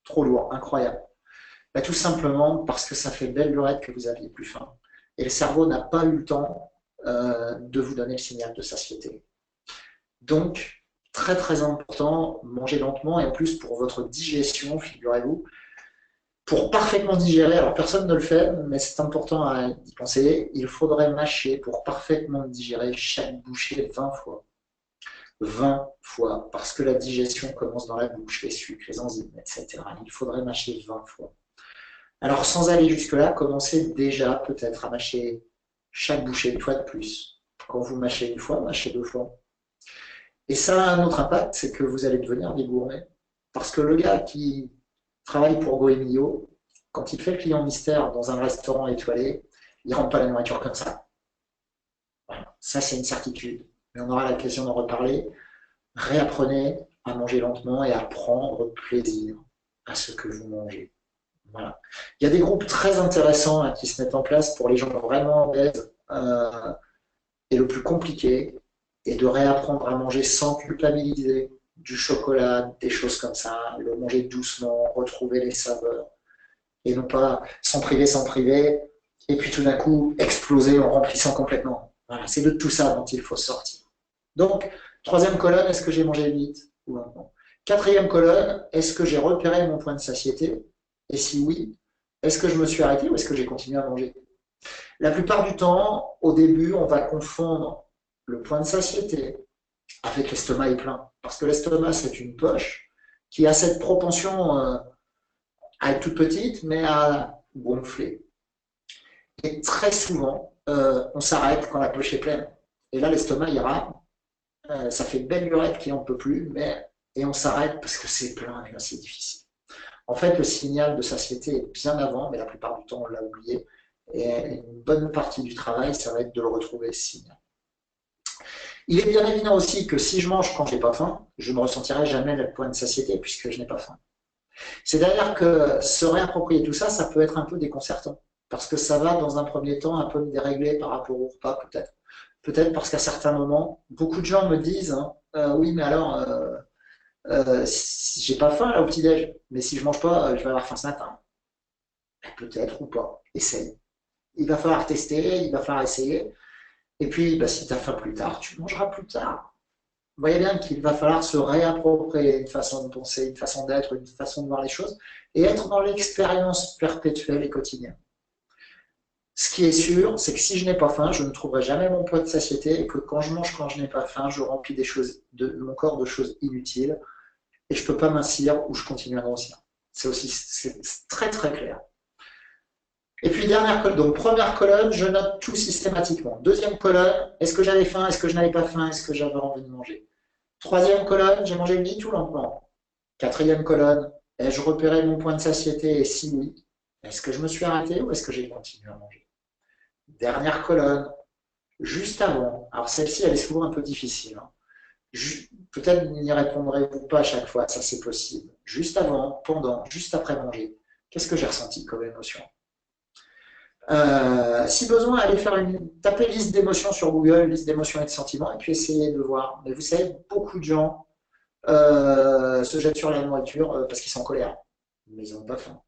trop lourd, incroyable. Bah, tout simplement parce que ça fait belle lurette que vous aviez plus faim. Et le cerveau n'a pas eu le temps de vous donner le signal de satiété. Donc, très très important, mangez lentement et en plus pour votre digestion, figurez-vous, pour parfaitement digérer, alors personne ne le fait, mais c'est important à y penser, il faudrait mâcher pour parfaitement digérer chaque bouchée 20 fois. 20 fois, parce que la digestion commence dans la bouche, les sucres, les enzymes, etc. Il faudrait mâcher 20 fois. Alors sans aller jusque-là, commencez déjà peut-être à mâcher chaque bouchée une fois de plus. Quand vous mâchez une fois, mâchez 2 fois. Et ça a un autre impact, c'est que vous allez devenir des gourmets. Parce que le gars qui travaille pour Goemio, quand il fait le client mystère dans un restaurant étoilé, il ne rentre pas la nourriture comme ça. Voilà. Ça, c'est une certitude. Mais on aura l'occasion d'en reparler. Réapprenez à manger lentement et à prendre plaisir à ce que vous mangez. Voilà. Il y a des groupes très intéressants hein, qui se mettent en place pour les gens vraiment obèses. Et le plus compliqué est de réapprendre à manger sans culpabiliser du chocolat, des choses comme ça, le manger doucement, retrouver les saveurs, et non pas s'en priver, et puis tout d'un coup exploser en remplissant complètement. Voilà, c'est de tout ça dont il faut sortir. Donc, troisième colonne, est-ce que j'ai mangé vite ou lentement? Quatrième colonne, est-ce que j'ai repéré mon point de satiété? Et si oui, est-ce que je me suis arrêté ou est-ce que j'ai continué à manger? La plupart du temps, au début, on va confondre le point de satiété avec l'estomac est plein. Parce que l'estomac, c'est une poche qui a cette propension à être toute petite, mais à gonfler. Et très souvent, on s'arrête quand la poche est pleine. Et là, l'estomac ira, ça fait une belle lurette qui n'en peut plus, et on s'arrête parce que c'est plein et là, c'est difficile. En fait, le signal de satiété est bien avant, mais la plupart du temps, on l'a oublié. Et une bonne partie du travail, ça va être de le retrouver, ce signal. Il est bien évident aussi que si je mange quand je n'ai pas faim, je ne me ressentirai jamais le point de satiété puisque je n'ai pas faim. C'est-à-dire que se réapproprier tout ça, ça peut être un peu déconcertant. Parce que ça va, dans un premier temps, un peu me dérégler par rapport au repas, peut-être. Peut-être parce qu'à certains moments, beaucoup de gens me disent hein, oui, mais alors, si j'ai pas faim là au petit-déj, mais si je mange pas, je vais avoir faim ce matin. Peut-être ou pas. Essaye. Il va falloir tester, il va falloir essayer. Et puis, bah, si tu as faim plus tard, tu mangeras plus tard. Vous voyez bien qu'il va falloir se réapproprier une façon de penser, une façon d'être, une façon de voir les choses, et être dans l'expérience perpétuelle et quotidienne. Ce qui est sûr, c'est que si je n'ai pas faim, je ne trouverai jamais mon point de satiété, et que quand je mange quand je n'ai pas faim, je remplis mon corps de choses inutiles, et je ne peux pas mincir ou je continue à grossir. C'est très très clair. Et puis dernière colonne, donc première colonne, je note tout systématiquement. Deuxième colonne, est-ce que j'avais faim, est-ce que je n'avais pas faim, est-ce que j'avais envie de manger? Troisième colonne, j'ai mangé vite ou lentement. Quatrième colonne, ai-je repéré mon point de satiété et si oui, est-ce que je me suis arrêté ou est-ce que j'ai continué à manger? Dernière colonne, juste avant. Alors celle-ci, elle est souvent un peu difficile, hein. Peut-être n'y répondrez-vous pas à chaque fois, ça c'est possible. Juste avant, pendant, juste après manger, qu'est-ce que j'ai ressenti comme émotion? Si besoin, allez faire tapez liste d'émotions sur Google, liste d'émotions et de sentiments, et puis essayez de voir. Mais vous savez, beaucoup de gens se jettent sur la nourriture parce qu'ils sont en colère, mais ils n'ont pas faim.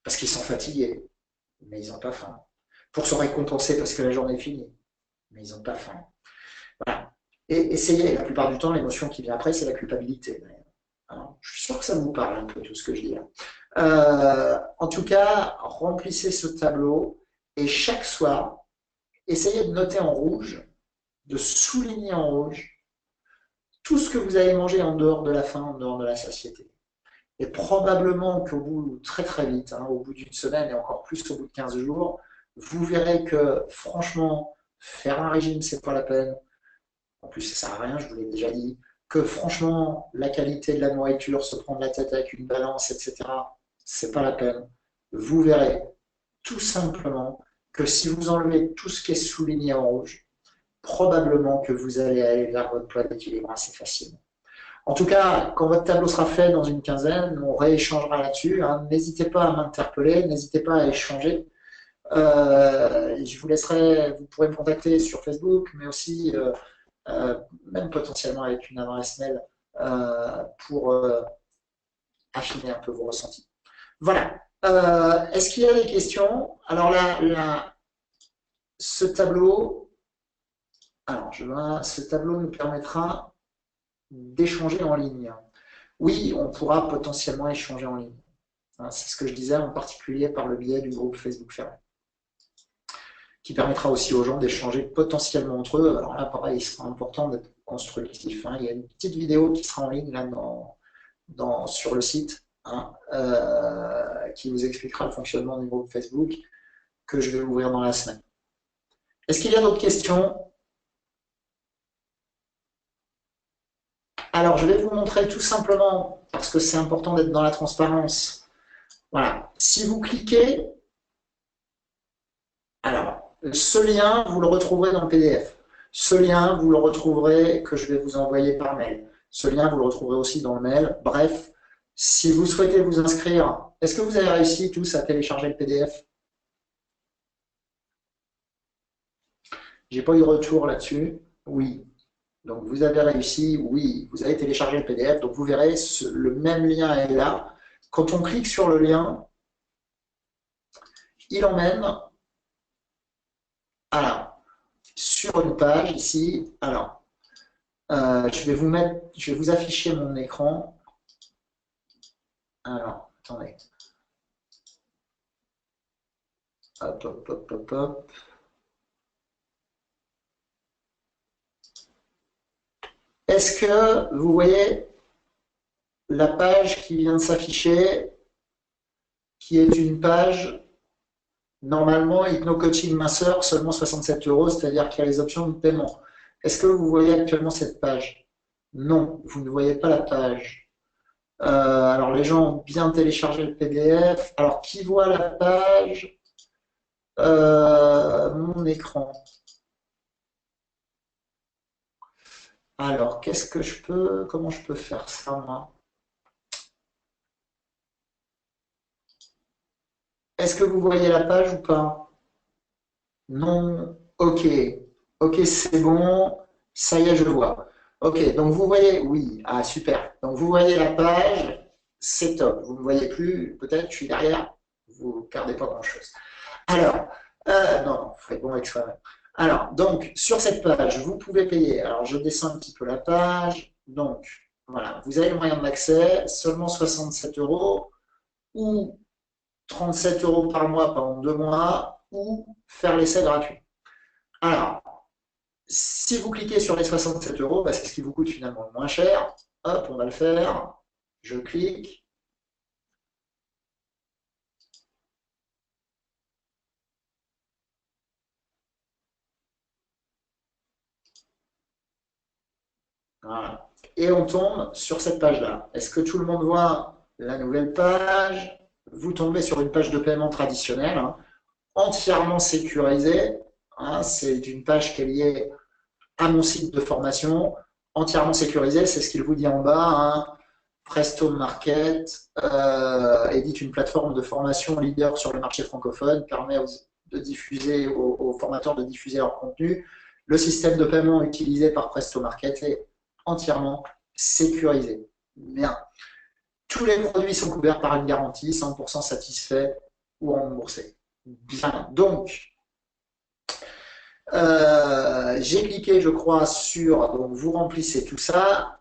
Parce qu'ils sont fatigués, mais ils n'ont pas faim. Pour se récompenser parce que la journée est finie, mais ils n'ont pas faim. Voilà. Et essayez, la plupart du temps, l'émotion qui vient après, c'est la culpabilité. Alors, je suis sûr que ça vous parle un peu tout ce que je dis là. En tout cas, remplissez ce tableau et chaque soir, essayez de noter en rouge, de souligner en rouge tout ce que vous avez mangé en dehors de la faim, en dehors de la satiété. Et probablement qu'au bout, très très vite, hein, au bout d'une semaine et encore plus au bout de 15 jours, vous verrez que franchement, faire un régime, c'est pas la peine. En plus, ça sert à rien, je vous l'ai déjà dit. Que franchement, la qualité de la nourriture, se prendre la tête avec une balance, etc., c'est pas la peine. Vous verrez tout simplement que si vous enlevez tout ce qui est souligné en rouge, probablement que vous allez aller vers votre poids d'équilibre assez facilement. En tout cas, quand votre tableau sera fait dans une quinzaine, on rééchangera là-dessus, hein. N'hésitez pas à m'interpeller, n'hésitez pas à échanger. Je vous laisserai, vous pourrez me contacter sur Facebook, mais aussi même potentiellement avec une adresse mail pour affiner un peu vos ressentis. Voilà. Est-ce qu'il y a des questions? Alors là, ce tableau, ce tableau nous permettra d'échanger en ligne. Oui, on pourra potentiellement échanger en ligne. C'est ce que je disais, en particulier par le biais du groupe Facebook Ferré, qui permettra aussi aux gens d'échanger potentiellement entre eux. Alors là, pareil, il sera important d'être constructif, hein. Il y a une petite vidéo qui sera en ligne là sur le site, hein, qui vous expliquera le fonctionnement du groupe Facebook que je vais ouvrir dans la semaine. Est-ce qu'il y a d'autres questions? Alors, je vais vous montrer tout simplement, parce que c'est important d'être dans la transparence. Voilà. Si vous cliquez, alors, ce lien, vous le retrouverez dans le PDF. Ce lien, vous le retrouverez, que je vais vous envoyer par mail. Ce lien, vous le retrouverez aussi dans le mail. Bref, si vous souhaitez vous inscrire, est-ce que vous avez réussi tous à télécharger le PDF? J'ai pas eu de retour là-dessus. Oui. Donc vous avez réussi, oui, vous avez téléchargé le PDF, donc vous verrez, le même lien est là. Quand on clique sur le lien, il emmène alors, sur une page ici. Alors, je vais vous afficher mon écran. Alors, attendez. Hop, hop, hop, hop, hop. Est-ce que vous voyez la page qui vient de s'afficher, qui est une page normalement hypno-coaching minceur, seulement 67 €, c'est-à-dire qu'il y a les options de paiement. Est-ce que vous voyez actuellement cette page? Non, vous ne voyez pas la page. Alors les gens ont bien téléchargé le PDF. Alors qui voit la page? Mon écran. Alors comment je peux faire ça moi? Est-ce que vous voyez la page ou pas? Non. Ok. Ok, c'est bon. Ça y est, je le vois. Ok, donc vous voyez, oui. Ah, super. Donc vous voyez la page. C'est top. Vous ne me voyez plus. Peut-être, je suis derrière. Vous ne perdez pas grand-chose. Alors, non, vous faites bon avec soi-même. Alors, donc, sur cette page, vous pouvez payer. Alors, je descends un petit peu la page. Donc, voilà, vous avez le moyen d'accès, seulement 67 € ou 37 € par mois pendant 2 mois ou faire l'essai gratuit. Alors, si vous cliquez sur les 67 €, bah, c'est ce qui vous coûte finalement le moins cher. Hop, on va le faire. Je clique. Voilà. Et on tombe sur cette page-là. Est-ce que tout le monde voit la nouvelle page? Vous tombez sur une page de paiement traditionnelle, hein, entièrement sécurisée. Hein, c'est une page qui est liée à mon site de formation, entièrement sécurisée. C'est ce qu'il vous dit en bas. Hein. Presto Market édite une plateforme de formation leader sur le marché francophone, permet de diffuser aux formateurs de diffuser leur contenu. Le système de paiement utilisé par Presto Market est entièrement sécurisé. Bien. Tous les produits sont couverts par une garantie, 100% satisfait ou remboursé. Bien. Donc, j'ai cliqué, je crois, sur, donc vous remplissez tout ça,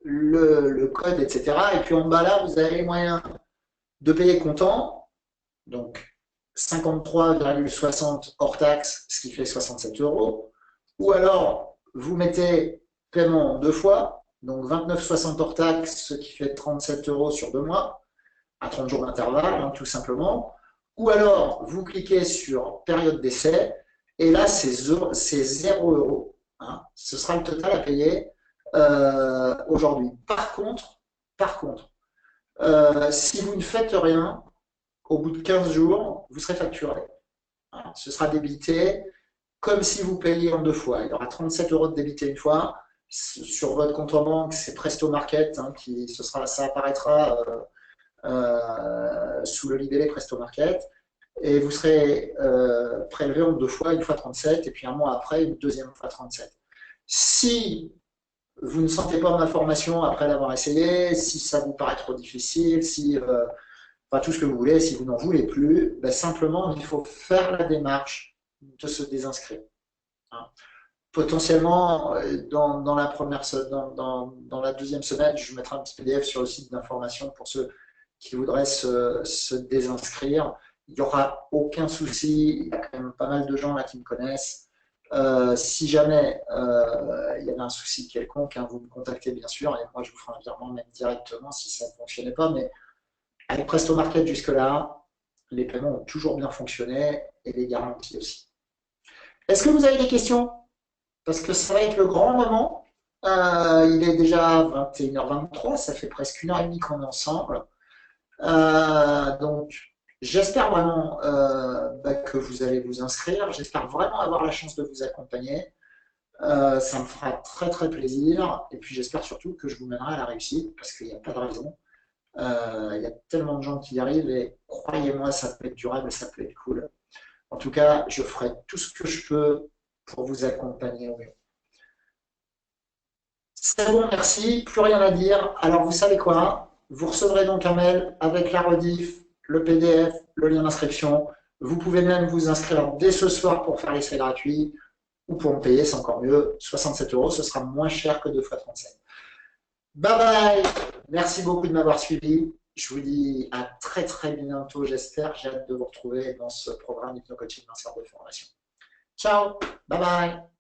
le code, etc. Et puis en bas là, vous avez les moyens de payer comptant, donc 53,60 hors taxe, ce qui fait 67 euros. Ou alors, vous mettez paiement en 2 fois, donc 29,60 hors taxe, ce qui fait 37 euros sur 2 mois, à 30 jours d'intervalle, hein, tout simplement. Ou alors, vous cliquez sur période d'essai, et là, c'est 0 euros. Hein. Ce sera le total à payer aujourd'hui. Par contre, si vous ne faites rien, au bout de 15 jours, vous serez facturé. Hein. Ce sera débité comme si vous payiez en 2 fois. Il y aura 37 euros de débité une fois. Sur votre compte en banque, c'est Presto Market, hein, ça apparaîtra sous le libellé Presto Market. Et vous serez prélevé en 2 fois, une fois 37, et puis un mois après, une deuxième fois 37. Si vous ne sentez pas ma formation après l'avoir essayé, si ça vous paraît trop difficile, si enfin, tout ce que vous voulez, si vous n'en voulez plus, ben, simplement il faut faire la démarche de se désinscrire. Hein. Potentiellement, dans la dans la deuxième semaine, je mettrai un petit PDF sur le site d'information pour ceux qui voudraient se désinscrire. Il n'y aura aucun souci, il y a quand même pas mal de gens là qui me connaissent. Si jamais il y avait un souci quelconque, hein, vous me contactez bien sûr, et moi je vous ferai un virement même directement si ça ne fonctionnait pas. Mais avec Presto Market jusque-là, les paiements ont toujours bien fonctionné et les garanties aussi. Est-ce que vous avez des questions? Parce que ça va être le grand moment. Il est déjà 21h23, ça fait presque 1h30 qu'on est ensemble. Donc, j'espère vraiment que vous allez vous inscrire. J'espère vraiment avoir la chance de vous accompagner. Ça me fera très très plaisir. Et puis, j'espère surtout que je vous mènerai à la réussite parce qu'il n'y a pas de raison. Il y a tellement de gens qui y arrivent et croyez-moi, ça peut être durable et ça peut être cool. En tout cas, je ferai tout ce que je peux pour vous accompagner au mieux. C'est bon, merci, plus rien à dire. Alors, vous savez quoi? Vous recevrez donc un mail avec la rediff, le PDF, le lien d'inscription. Vous pouvez même vous inscrire dès ce soir pour faire l'essai gratuit ou pour me payer, c'est encore mieux, 67 euros, ce sera moins cher que 2 fois 37. Bye bye, merci beaucoup de m'avoir suivi. Je vous dis à très très bientôt, j'espère. J'ai hâte de vous retrouver dans ce programme Hypno Coaching Master de formation. Ciao, bye bye.